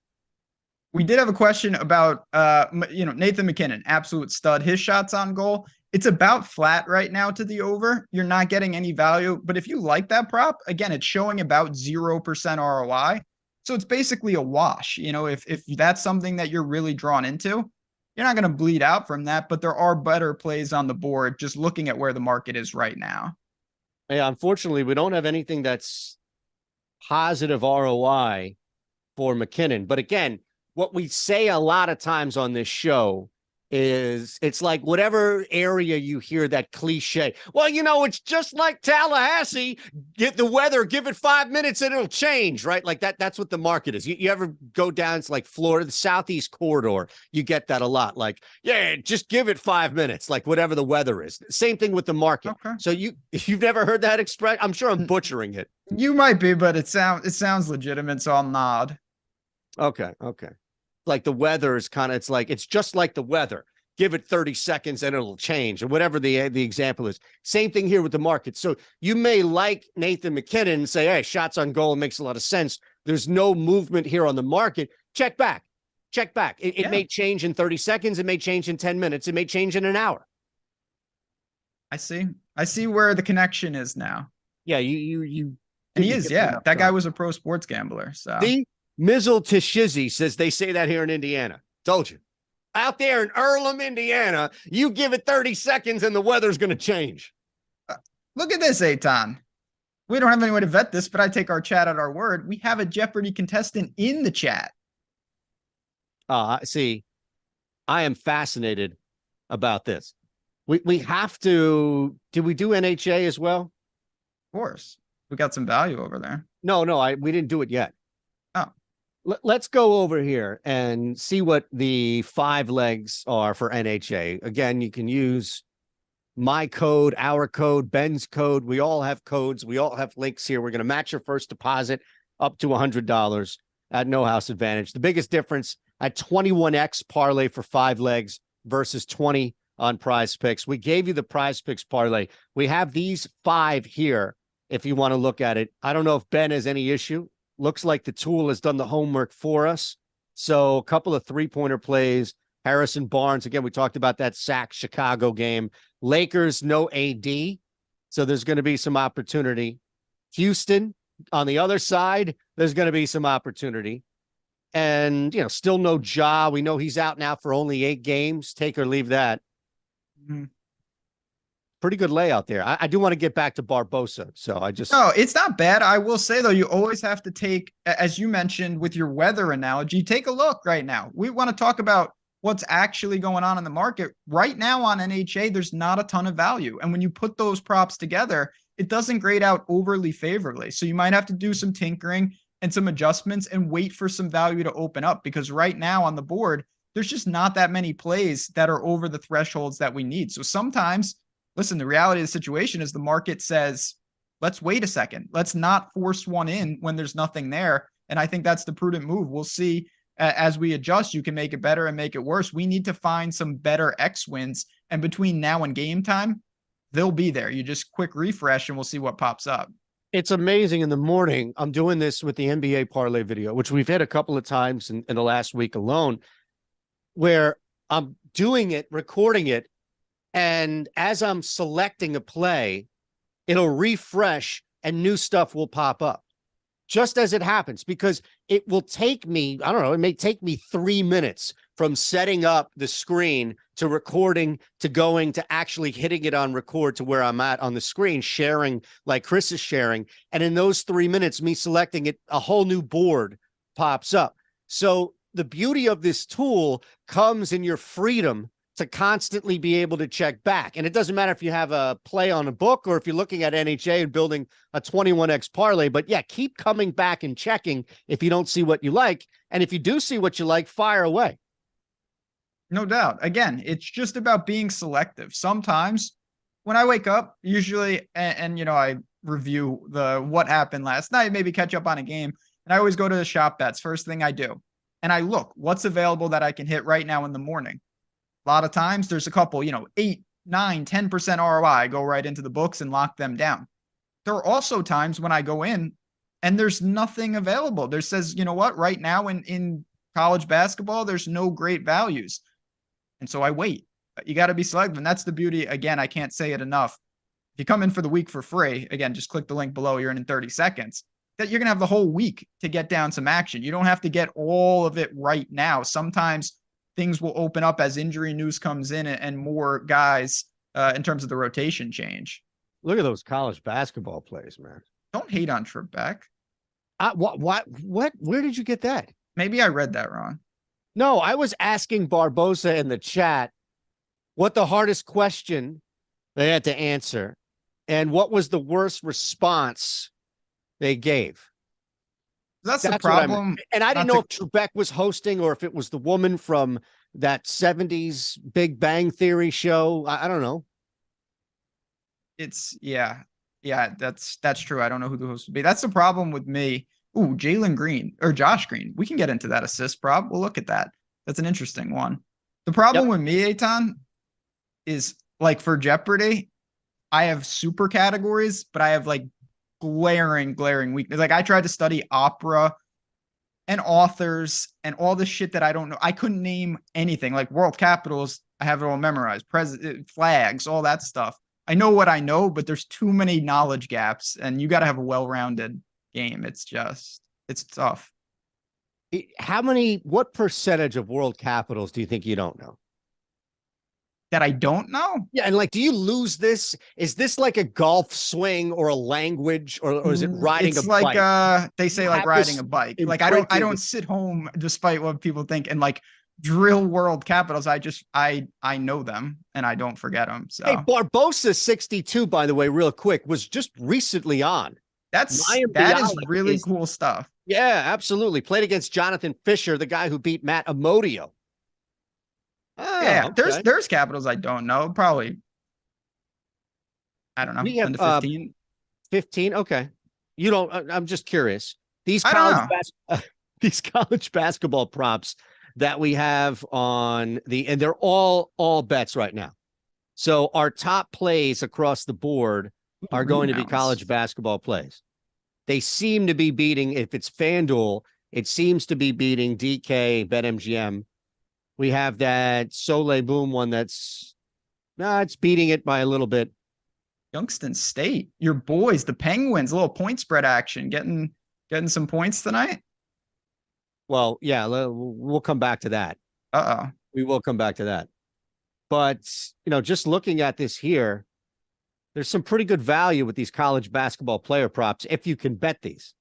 We did have a question about Nathan McKinnon, absolute stud. His shots on goal, it's about flat right now to the over. You're not getting any value, but if you like that prop, again, it's showing about 0% ROI. So it's basically a wash. If that's something that you're really drawn into, you're not going to bleed out from that, but there are better plays on the board just looking at where the market is right now. Yeah, unfortunately, we don't have anything that's positive ROI for McKinnon. But again, what we say a lot of times on this show is it's like whatever area you hear that cliche. Well, it's just like Tallahassee. Get the weather, give it 5 minutes and it'll change, right? Like that's what the market is. You ever go down to like Florida, the Southeast corridor, you get that a lot. Like, yeah, just give it 5 minutes, like whatever the weather is. Same thing with the market. Okay. So you've never heard that expression? I'm sure I'm butchering it. You might be, but it sounds legitimate, so I'll nod. Okay. Like the weather is it's just like the weather. Give it 30 seconds and it'll change, or whatever the example is. Same thing here with the market. So you may like Nathan McKinnon and say, hey, shots on goal makes a lot of sense. There's no movement here on the market. Check back. It may change in 30 seconds. It may change in 10 minutes. It may change in an hour. I see where the connection is now. Yeah, you. And he is, yeah. That guy was a pro sports gambler. So the Mizzle Tishizzi says they say that here in Indiana. Told you. Out there in Earlham, Indiana, you give it 30 seconds and the weather's going to change. Look at this, Eytan. We don't have any way to vet this, but I take our chat at our word. We have a Jeopardy contestant in the chat. See, I am fascinated about this. We have to. Did we do NHA as well? Of course. We got some value over there. No, we didn't do it yet. Oh. Let's go over here and see what the 5 legs are for NHA. Again, you can use my code, our code, Ben's code. We all have codes. We all have links here. We're going to match your first deposit up to $100. at no house advantage. The biggest difference at 21x parlay for 5 legs versus 20 on PrizePicks. We gave you the PrizePicks parlay. We have these 5 here if you want to look at it. I don't know if Ben has any issue. Looks like the tool has done the homework for us. So a couple of 3-pointer plays. Harrison Barnes, again, we talked about that sack Chicago game. Lakers, no AD. So there's going to be some opportunity. Houston, on the other side, there's going to be some opportunity. And, still no Ja. We know he's out now for only 8 games. Take or leave that. Mm-hmm. Pretty good layout there. I do want to get back to Barbosa. So No, it's not bad. I will say, though, you always have to take, as you mentioned with your weather analogy, take a look right now. We want to talk about what's actually going on in the market. Right now on NHA, there's not a ton of value. And when you put those props together, it doesn't grade out overly favorably. So you might have to do some tinkering and some adjustments and wait for some value to open up, because right now on the board, there's just not that many plays that are over the thresholds that we need. So sometimes, listen, the reality of the situation is the market says, let's wait a second. Let's not force one in when there's nothing there. And I think that's the prudent move. We'll see as we adjust. You can make it better and make it worse. We need to find some better X wins. And between now and game time, they'll be there. You just quick refresh and we'll see what pops up. It's amazing. In the morning, I'm doing this with the NBA parlay video, which we've hit a couple of times in the last week alone, where I'm doing it, recording it. And as I'm selecting a play, it'll refresh and new stuff will pop up just as it happens, because it will take me, I don't know, it may take me 3 minutes from setting up the screen to recording to going to actually hitting it on record to where I'm at on the screen, sharing like Chris is sharing. And in those 3 minutes, me selecting it, a whole new board pops up. So the beauty of this tool comes in your freedom to constantly be able to check back. And it doesn't matter if you have a play on a book or if you're looking at NHA and building a 21x parlay, but yeah, keep coming back and checking if you don't see what you like. And if you do see what you like, fire away. No doubt. Again, it's just about being selective. Sometimes when I wake up, usually, and I review what happened last night, maybe catch up on a game. And I always go to the shop bets, first thing I do. And I look, what's available that I can hit right now in the morning. A lot of times there's a couple, 8, 9, 10% ROI. I go right into the books and lock them down. There are also times when I go in and there's nothing available. There says, you know what, right now in college basketball, there's no great values. And so I wait. You got to be selective. And that's the beauty. Again, I can't say it enough. If you come in for the week for free, again, just click the link below. You're in 30 seconds. That you're going to have the whole week to get down some action. You don't have to get all of it right now. Sometimes things will open up as injury news comes in and more guys in terms of the rotation change. Look at those college basketball plays, man. Don't hate on Trebek. What? Where did you get that? Maybe I read that wrong. No, I was asking Barbosa in the chat what the hardest question they had to answer and what was the worst response they gave. That's the problem. And I didn't know if Trebek was hosting or if it was the woman from that 70s Big Bang Theory show. I don't know. Yeah, that's true. I don't know who the host would be. That's the problem with me. Ooh, Jalen Green or Josh Green. We can get into that assist prop. We'll look at that. That's an interesting one. The problem with me, Eytan, is like for Jeopardy, I have super categories, but I have like glaring weakness. Like I tried to study opera and authors and all this shit that I don't know. I couldn't name anything. Like world capitals, I have it all memorized. President flags, all that stuff. I know what I know, but there's too many knowledge gaps, and you got to have a well-rounded game. It's tough. What percentage of world capitals do you think you don't know? That I don't know? Yeah, and like, do you lose this? Is this like a golf swing or a language, or is it riding a bike? It's like they say like riding a bike. Like I don't sit home despite what people think and like drill world capitals. I know them and I don't forget them. So hey, Barbosa 62, by the way, real quick, was just recently on. That is really cool stuff. Yeah, absolutely. Played against Jonathan Fisher, the guy who beat Matt Amodio. Oh, yeah, okay. There's capitals I don't know. Probably, I don't know. We have 15. 15. Okay. You don't. I'm just curious. These college these college basketball props that we have on and they're all bets right now. So our top plays across the board are going to be college basketball plays. They seem to be beating, if it's FanDuel, it seems to be beating DK, BetMGM. We have that Soleil Boom one it's beating it by a little bit. Youngstown State, your boys, the Penguins, a little point spread action, getting some points tonight. Well, yeah, we'll come back to that. We will come back to that. But, just looking at this here, there's some pretty good value with these college basketball player props if you can bet these.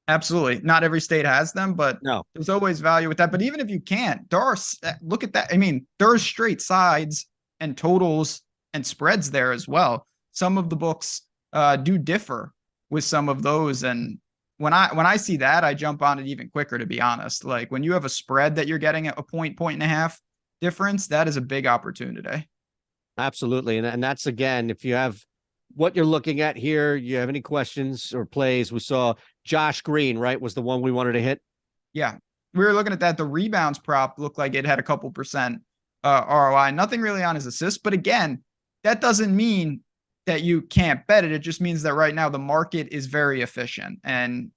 Absolutely. Not every state has them, but no, there's always value with that. But even if you can't, look at that. I mean, there are straight sides and totals and spreads there as well. Some of the books do differ with some of those. And when I see that, I jump on it even quicker, to be honest. Like when you have a spread that you're getting a point and a half difference, that is a big opportunity. Absolutely. And that's, again, if you have what you're looking at here, you have any questions or plays, we saw Josh Green, right, was the one we wanted to hit. Yeah. We were looking at that. The rebounds prop looked like it had a couple percent ROI, nothing really on his assists. But again, that doesn't mean that you can't bet it. It just means that right now the market is very efficient and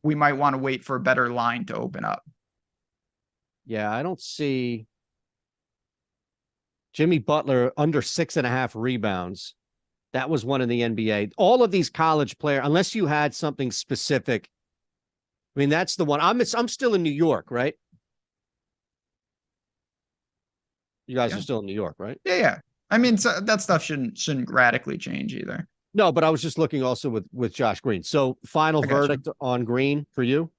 we might want to wait for a better line to open up. Yeah, I don't see Jimmy Butler under 6.5 rebounds. That was one in the NBA. All of these college players, unless you had something specific. I mean, that's the one. I'm still in New York, right? You guys are still in New York, right? Yeah. I mean, so that stuff shouldn't radically change either. No, but I was just looking also with Josh Green. So final verdict on Green for you?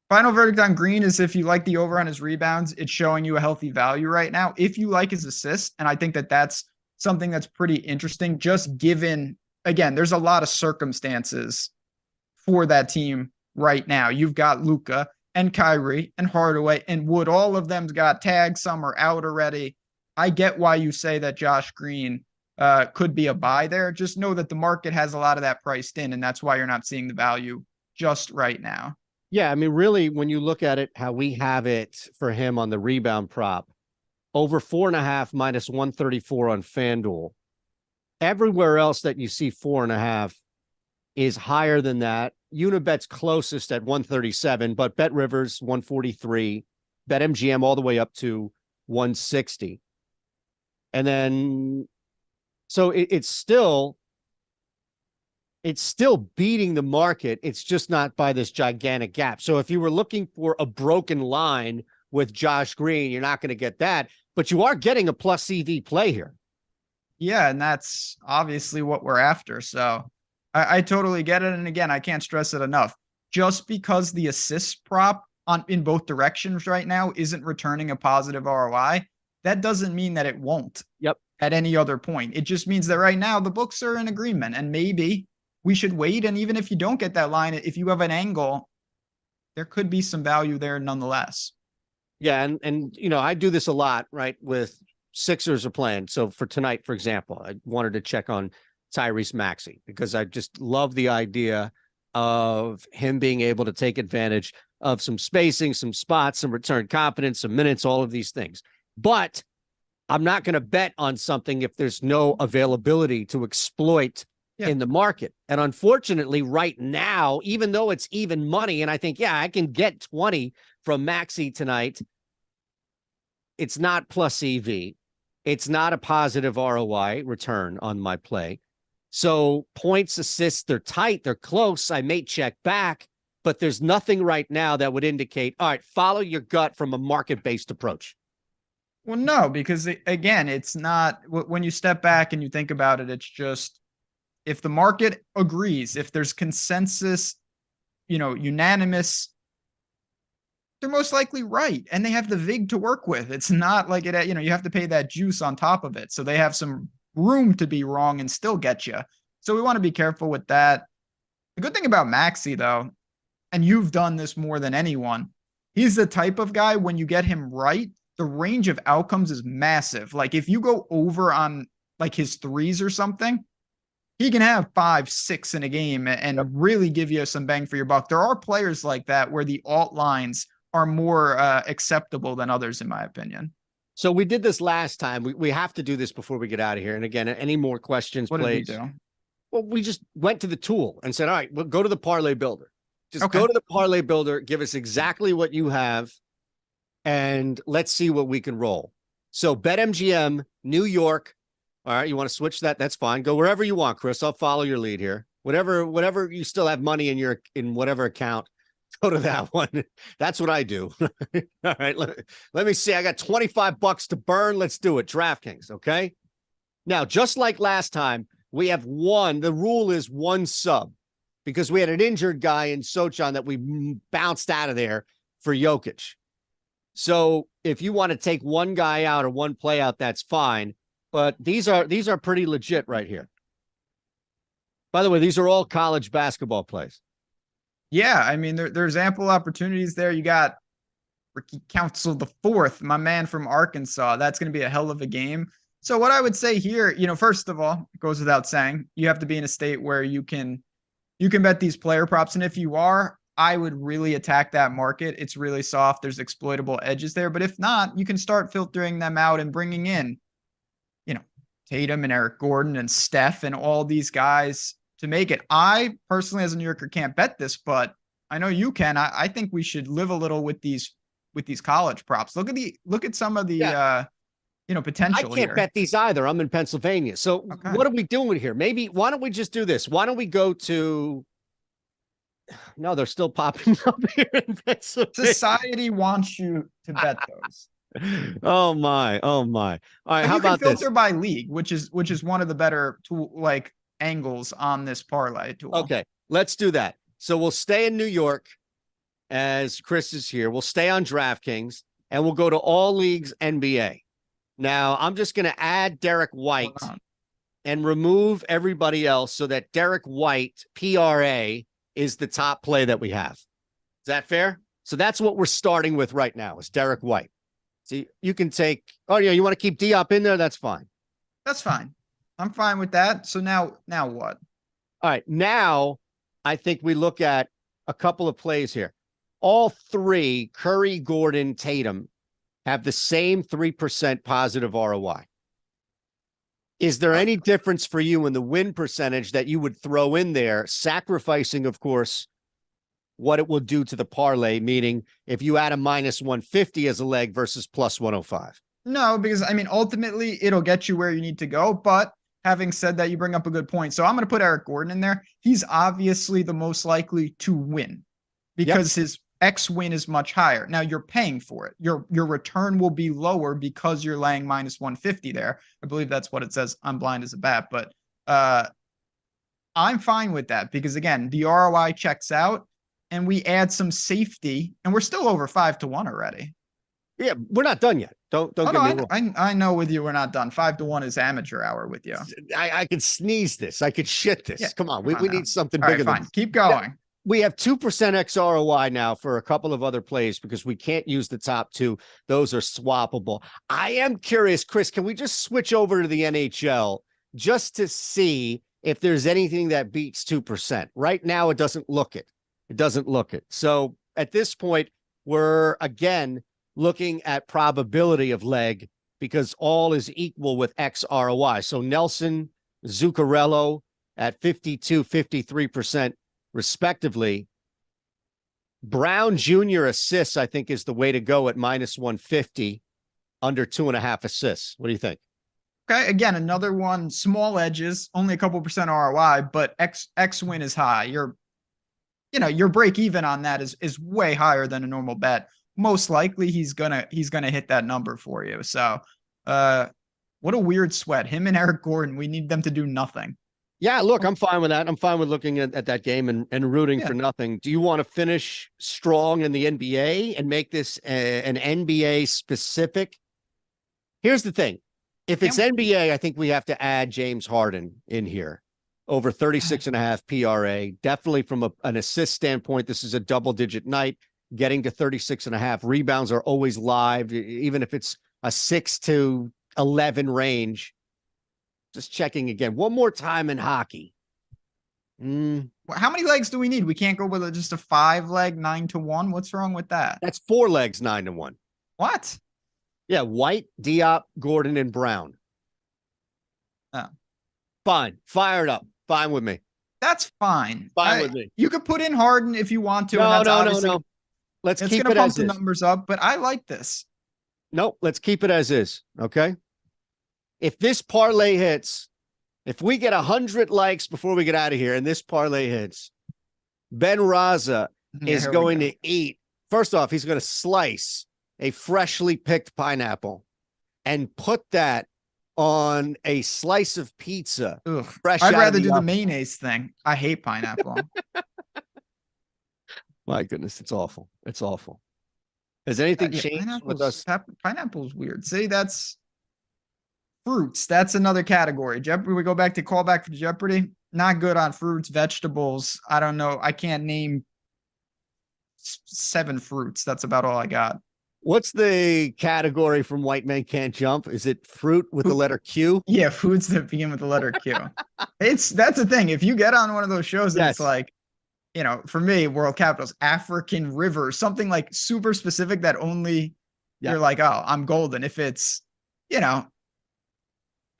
Final verdict on Green is if you like the over on his rebounds, it's showing you a healthy value right now. If you like his assists, and I think that's something that's pretty interesting, just given, again, there's a lot of circumstances for that team right now. You've got Luka and Kyrie and Hardaway and Wood. All of them's got tags. Some are out already. I get why you say that Josh Green could be a buy there. Just know that the market has a lot of that priced in, and that's why you're not seeing the value just right now. Yeah, I mean, really, when you look at it, how we have it for him on the rebound prop, over 4.5 minus 134 on FanDuel. Everywhere else that you see 4.5 is higher than that. Unibet's closest at 137, but BetRivers 143, BetMGM all the way up to 160. And then, so it's still beating the market. It's just not by this gigantic gap. So if you were looking for a broken line with Josh Green, you're not going to get that, but you are getting a plus CV play here. Yeah, and that's obviously what we're after. So I totally get it. And again, I can't stress it enough. Just because the assist prop in both directions right now isn't returning a positive ROI, that doesn't mean that it won't. Yep. At any other point. It just means that right now the books are in agreement, and maybe we should wait. And even if you don't get that line, if you have an angle, there could be some value there nonetheless. Yeah. And I do this a lot, right? With Sixers are playing. So for tonight, for example, I wanted to check on Tyrese Maxey because I just love the idea of him being able to take advantage of some spacing, some spots, some return confidence, some minutes, all of these things. But I'm not going to bet on something if there's no availability to exploit in the market. And unfortunately, right now, even though it's even money, and I think, I can get 20 from Maxey tonight, it's not plus EV. It's not a positive ROI return on my play. So points, assists, they're tight, they're close. I may check back, but there's nothing right now that would indicate, all right, follow your gut from a market-based approach. Well, no, because again, it's not, when you step back and you think about it, it's just, if the market agrees, if there's consensus, unanimous, they're most likely right. And they have the VIG to work with. It's not like it, you have to pay that juice on top of it. So they have some room to be wrong and still get you. So we want to be careful with that. The good thing about Maxey, though, and you've done this more than anyone, he's the type of guy, when you get him right, the range of outcomes is massive. Like if you go over on like his threes or something, he can have 5, 6 in a game and really give you some bang for your buck. There are players like that where the alt lines are more acceptable than others, in my opinion. So we did this last time. We have to do this before we get out of here. And again, any more questions, What please? did we do? Well, we just went to the tool and said, all right, we'll go to the parlay builder. Just go to the parlay builder, give us exactly what you have, and let's see what we can roll. So BetMGM, New York. All right, you want to switch that? That's fine. Go wherever you want, Chris. I'll follow your lead here. Whatever you still have money in whatever account, go to that one. That's what I do. All right, let me see. I got $25 to burn. Let's do it. DraftKings, okay? Now, just like last time, we have one. The rule is one sub because we had an injured guy in Sochan that we bounced out of there for Jokic. So if you want to take one guy out or one play out, that's fine. But these are pretty legit right here. By the way, these are all college basketball plays. Yeah, I mean, there's ample opportunities there. You got Ricky Council the fourth, my man from Arkansas. That's going to be a hell of a game. So what I would say here, first of all, it goes without saying, you have to be in a state where you can bet these player props. And if you are, I would really attack that market. It's really soft. There's exploitable edges there. But if not, you can start filtering them out and bringing in, Tatum and Eric Gordon and Steph and all these guys to make it. I personally, as a New Yorker, can't bet this, but I know you can. I think we should live a little with these college props. Look at some of the potential. I can't bet these either. I'm in Pennsylvania. So what are we doing here? Maybe why don't we just do this? Why don't we go to? No, they're still popping up here in Pennsylvania. Society wants you to bet those. Oh my. All right. How about this? Filter by league, which is one of the better angles on this parlay tool. Okay, let's do that. So we'll stay in New York as Chris is here. We'll stay on DraftKings and we'll go to all leagues NBA. Now I'm just going to add Derek White and remove everybody else so that Derek White PRA is the top play that we have. Is that fair? So that's what we're starting with right now is Derek White. See, you can take, you want to keep Diop in there? That's fine. That's fine. I'm fine with that. So now what? All right. Now I think we look at a couple of plays here. All three, Curry, Gordon, Tatum, have the same 3% positive ROI. Is there any difference for you in the win percentage that you would throw in there, sacrificing, of course, what it will do to the parlay, meaning if you add a -150 as a leg versus +105? No, because ultimately it'll get you where you need to go. But having said that, you bring up a good point. So I'm going to put Eric Gordon in there. He's obviously the most likely to win because his X win is much higher. Now you're paying for it. Your return will be lower because you're laying -150 there. I believe that's what it says. I'm blind as a bat, but I'm fine with that because again, the ROI checks out. And we add some safety, and we're still over 5-1 already. Yeah, we're not done yet. Don't get me wrong. I know with you we're not done. 5-1 is amateur hour with you. I could sneeze this. I could shit this. Yeah, come on, we need something all bigger. Right, fine. Keep going. We have 2% XROI now for a couple of other plays because we can't use the top two. Those are swappable. I am curious, Chris, can we just switch over to the NHL just to see if there's anything that beats 2%? Right now, it doesn't look it. It doesn't look it. So at this point, we're again looking at probability of leg because all is equal with XROI. So Nelson, Zuccarello at 52, 53% respectively. Brown Jr. assists, I think, is the way to go at -150, under 2.5 assists. What do you think? Okay, again, another one, small edges, only a couple % ROI, but X win is high. Your break even on that is way higher than a normal bet. Most likely he's gonna hit that number for you. So what a weird sweat. Him and Eric Gordon, we need them to do nothing. Yeah, look, I'm fine with that. I'm fine with looking at that game and rooting for nothing. Do you want to finish strong in the NBA and make this an NBA specific? Here's the thing. If it's NBA, I think we have to add James Harden in here. Over 36.5 PRA, definitely from an assist standpoint. This is a double-digit night. Getting to 36.5 rebounds are always live, even if it's a 6 to 11 range. Just checking again. One more time in hockey. How many legs do we need? We can't go with just a 5-leg 9-1. What's wrong with that? That's 4 legs, 9-1. What? Yeah, White, Diop, Gordon, and Brown. Oh. Fine. Fire it up. Fine with me. That's fine. Fine with me. You could put in Harden if you want to. No. Let's keep it as is. The numbers up, but I like this. Nope. Let's keep it as is. Okay. If this parlay hits, if we get 100 likes before we get out of here and this parlay hits, Ben Rasa is going to eat. First off, he's going to slice a freshly picked pineapple and put that on a slice of pizza. I'd rather do the mayonnaise thing. I hate pineapple. My goodness, it's awful. It's awful. Has anything changed with us? Pineapple's weird. See, that's fruits. That's another category. Jeopardy. We go back to callback for Jeopardy. Not good on fruits, vegetables. I don't know. I can't name 7 fruits. That's about all I got. What's the category from White Men Can't Jump? Is it fruit with the letter Q? Yeah, foods that begin with the letter Q. That's the thing. If you get on one of those shows, and it's like, you know, for me, world capitals, African river, something like super specific that only you're like, oh, I'm golden. If it's, you know,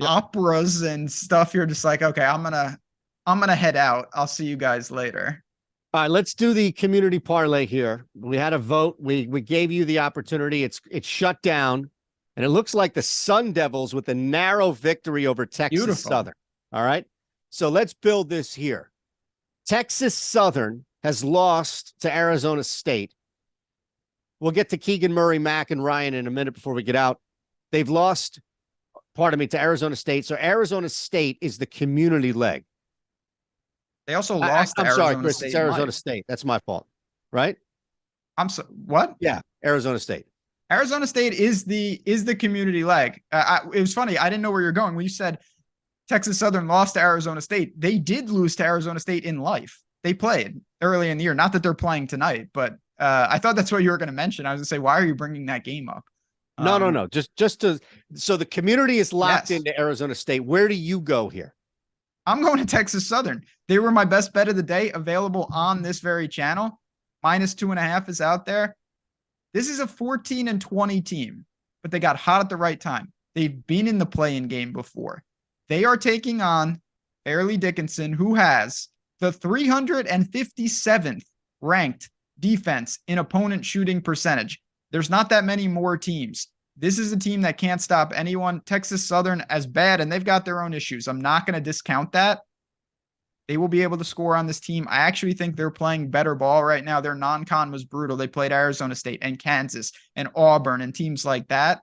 operas and stuff, you're just like, okay, I'm gonna head out. I'll see you guys later. All right, let's do the community parlay here. We had a vote. We gave you the opportunity. It's shut down, and it looks like the Sun Devils with a narrow victory over Texas Southern. All right, so let's build this here. Texas Southern has lost to Arizona State. We'll get to Keegan Murray, Mack, and Ryan in a minute before we get out. They've lost, to Arizona State. So Arizona State is the community leg. They also lost. I'm sorry, Chris. It's Arizona State. That's my fault, right? What? Yeah, Arizona State. Arizona State is the community leg. It was funny. I didn't know where you're going when you said Texas Southern lost to Arizona State. They did lose to Arizona State in life. They played early in the year. Not that they're playing tonight, but I thought that's what you were going to mention. I was going to say, why are you bringing that game up? No. So the community is locked into Arizona State. Where do you go here? I'm going to Texas Southern. They were my best bet of the day, available on this very channel. -2.5 is out there. This is a 14-20 team, but they got hot at the right time. They've been in the play-in game before. They are taking on Fairleigh Dickinson, who has the 357th ranked defense in opponent shooting percentage. There's not that many more teams. This is a team that can't stop anyone. Texas Southern as bad, and they've got their own issues. I'm not going to discount that. They will be able to score on this team. I actually think they're playing better ball right now. Their non-con was brutal. They played Arizona State and Kansas and Auburn and teams like that.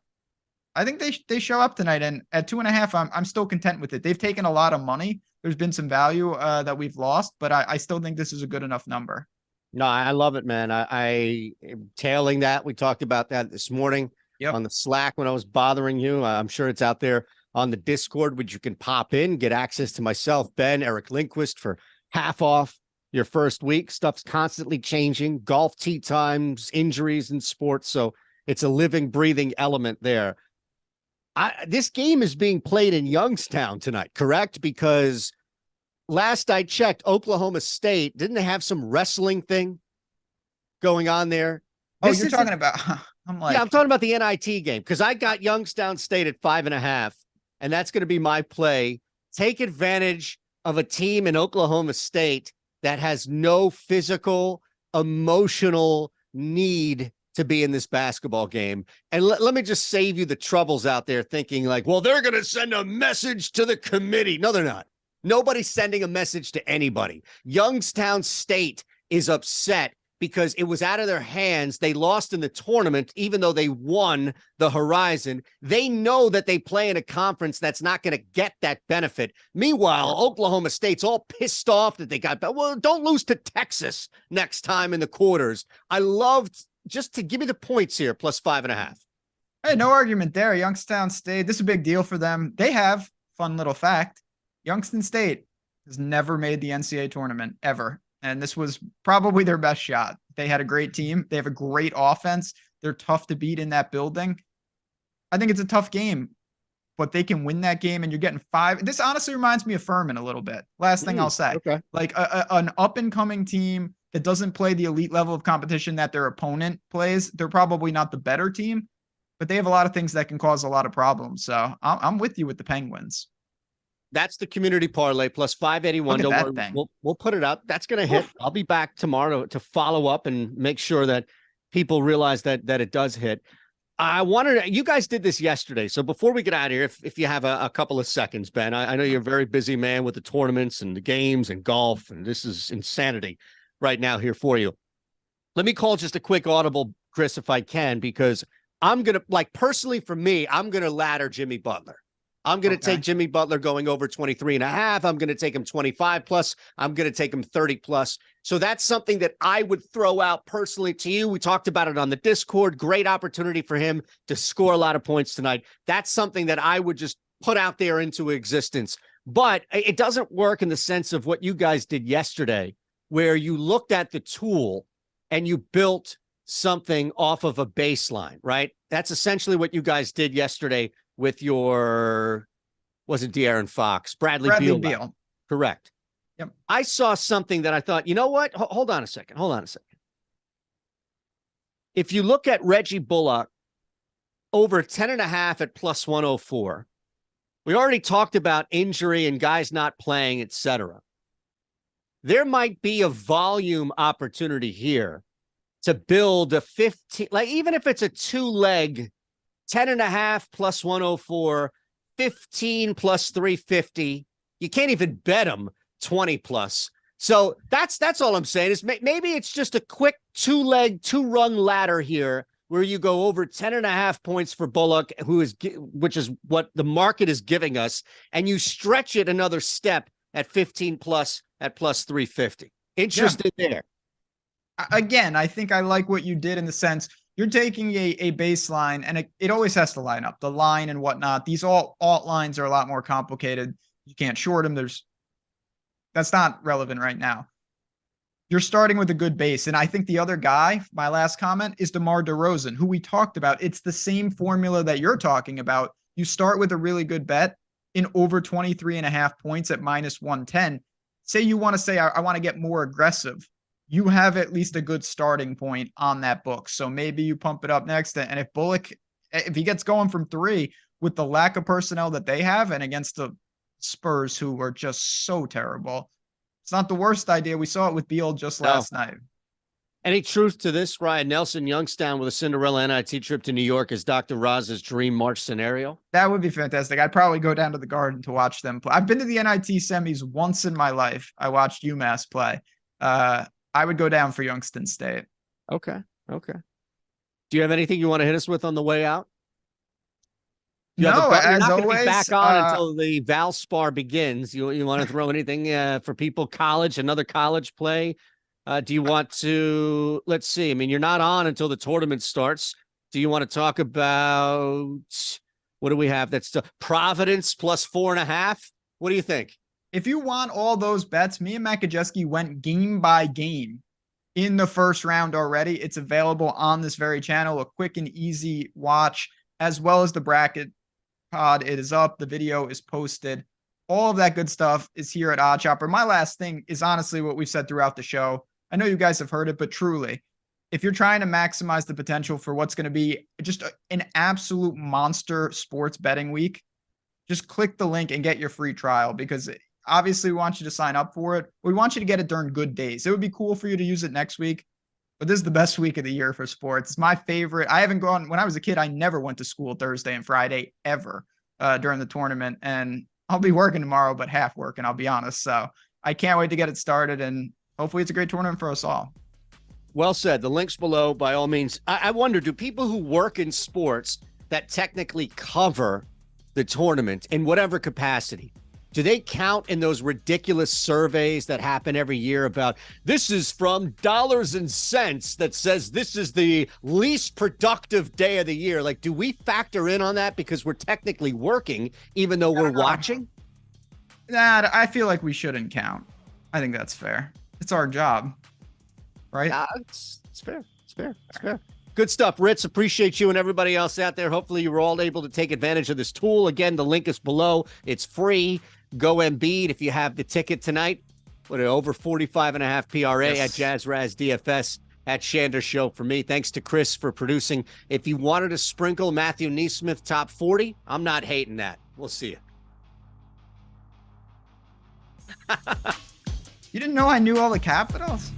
I think they show up tonight, and at 2.5, I'm still content with it. They've taken a lot of money. There's been some value that we've lost, but I still think this is a good enough number. No, I love it, man. I tailing that. We talked about that this morning on the Slack when I was bothering you. I'm sure it's out there on the Discord, which you can pop in, get access to myself, Ben, Eric Lindquist for half off your first week. Stuff's constantly changing. Golf tee times, injuries in sports. So it's a living, breathing element there. This game is being played in Youngstown tonight, correct? Because last I checked, Oklahoma State, didn't they have some wrestling thing going on there? You're talking about, I'm talking about the NIT game, because I got Youngstown State at 5.5, and that's going to be my play. Take advantage of a team in Oklahoma State that has no physical, emotional need to be in this basketball game. And let me just save you the troubles out there thinking like, well, they're going to send a message to the committee. No, they're not. Nobody's sending a message to anybody. Youngstown State is upset because it was out of their hands. They lost in the tournament, even though they won the Horizon. They know that they play in a conference that's not going to get that benefit. Meanwhile, Oklahoma State's all pissed off that they got, well, don't lose to Texas next time in the quarters. I loved, just to give me the points here, plus 5.5. Hey, no argument there. Youngstown State, this is a big deal for them. They have, fun little fact, Youngstown State has never made the NCAA tournament ever. And this was probably their best shot. They had a great team. They have a great offense. They're tough to beat in that building. I think it's a tough game. but they can win that game and you're getting 5. This honestly reminds me of Furman a little bit. Last thing I'll say. Okay. Like an up and coming team that doesn't play the elite level of competition that their opponent plays. They're probably not the better team, but they have a lot of things that can cause a lot of problems. So I'm with you with the Penguins. That's the community parlay plus 581. Look at Don't that worry. thing. We'll put it up. That's going to hit. I'll be back tomorrow to follow up and make sure that people realize that it does hit. I wanted you guys did this yesterday. So before we get out of here, if you have a couple of seconds, Ben, I know you're a very busy man with the tournaments and the games and golf, and this is insanity right now here for you. Let me call just a quick audible, Chris, if I can, because I'm going to, like, personally for me, I'm going to ladder Jimmy Butler. I'm going to take Jimmy Butler going over 23.5. I'm going to take him 25 plus. I'm going to take him 30 plus. So that's something that I would throw out personally to you. We talked about it on the Discord. Great opportunity for him to score a lot of points tonight. That's something that I would just put out there into existence. But it doesn't work in the sense of what you guys did yesterday, where you looked at the tool and you built something off of a baseline, right? That's essentially what you guys did yesterday with your, wasn't De'Aaron Fox, Bradley Beal. Correct. Yep. I saw something that I thought, you know what? Hold on a second. If you look at Reggie Bullock over 10.5 at plus 104, we already talked about injury and guys not playing, etc. There might be a volume opportunity here to build a 15, like even if it's a 2-leg 10.5 plus 104, 15 plus 350. You can't even bet them 20 plus. So that's all I'm saying is maybe it's just a quick 2-leg, 2-run ladder here where you go over 10.5 points for Bullock, which is what the market is giving us, and you stretch it another step at 15 plus at plus 350. Interested there. Again, I think I like what you did in the sense you're taking a baseline, and it always has to line up, the line and whatnot. These alt lines are a lot more complicated. You can't short them. That's not relevant right now. You're starting with a good base. And I think the other guy, my last comment, is DeMar DeRozan, who we talked about. It's the same formula that you're talking about. You start with a really good bet in over 23.5 points at minus 110. Say you want to say, I want to get more aggressive. You have at least a good starting point on that book. So maybe you pump it up next. And if Bullock, if he gets going from 3 with the lack of personnel that they have and against the Spurs, who are just so terrible, it's not the worst idea. We saw it with Beal just last night. Any truth to this, Ryan? Nelson Youngstown with a Cinderella NIT trip to New York is Dr. Rasa's dream March scenario? That would be fantastic. I'd probably go down to the Garden to watch them play. I've been to the NIT semis once in my life. I watched UMass play. I would go down for Youngstown State. Okay. Do you have anything you want to hit us with on the way out? No, as always, be back on until the Valspar begins. You want to throw anything for people? Another college play? Do you want to? Let's see. I mean, you're not on until the tournament starts. Do you want to talk about what do we have? That's Providence plus 4.5. What do you think? If you want all those bets, me and Makajeski went game by game in the first round already. It's available on this very channel, a quick and easy watch, as well as the bracket pod. It is up. The video is posted. All of that good stuff is here at OddsShopper. My last thing is honestly what we've said throughout the show. I know you guys have heard it, but truly, if you're trying to maximize the potential for what's going to be just an absolute monster sports betting week, just click the link and get your free trial, because obviously we want you to sign up for it. We want you to get it during good days. It would be cool for you to use it next week, but this is the best week of the year for sports. It's my favorite. I haven't gone, when I was a kid, I never went to school Thursday and Friday ever during the tournament. And I'll be working tomorrow, but half working, I'll be honest. So I can't wait to get it started, and hopefully it's a great tournament for us all. Well said. The link's below by all means. I wonder, do people who work in sports that technically cover the tournament in whatever capacity, do they count in those ridiculous surveys that happen every year about this is from dollars and cents that says this is the least productive day of the year? Like, do we factor in on that because we're technically working even though we're watching? Nah, I feel like we shouldn't count. I think that's fair. It's our job, right? It's fair. It's fair. Good stuff, Ritz. Appreciate you and everybody else out there. Hopefully you were all able to take advantage of this tool. Again, the link is below. It's free. Go Embiid if you have the ticket tonight. What over 45.5 PRA at Jazz Raz DFS at Shander Show for me. Thanks to Chris for producing. If you wanted to sprinkle Matthew Neesmith top 40, I'm not hating that. We'll see you. You didn't know I knew all the capitals?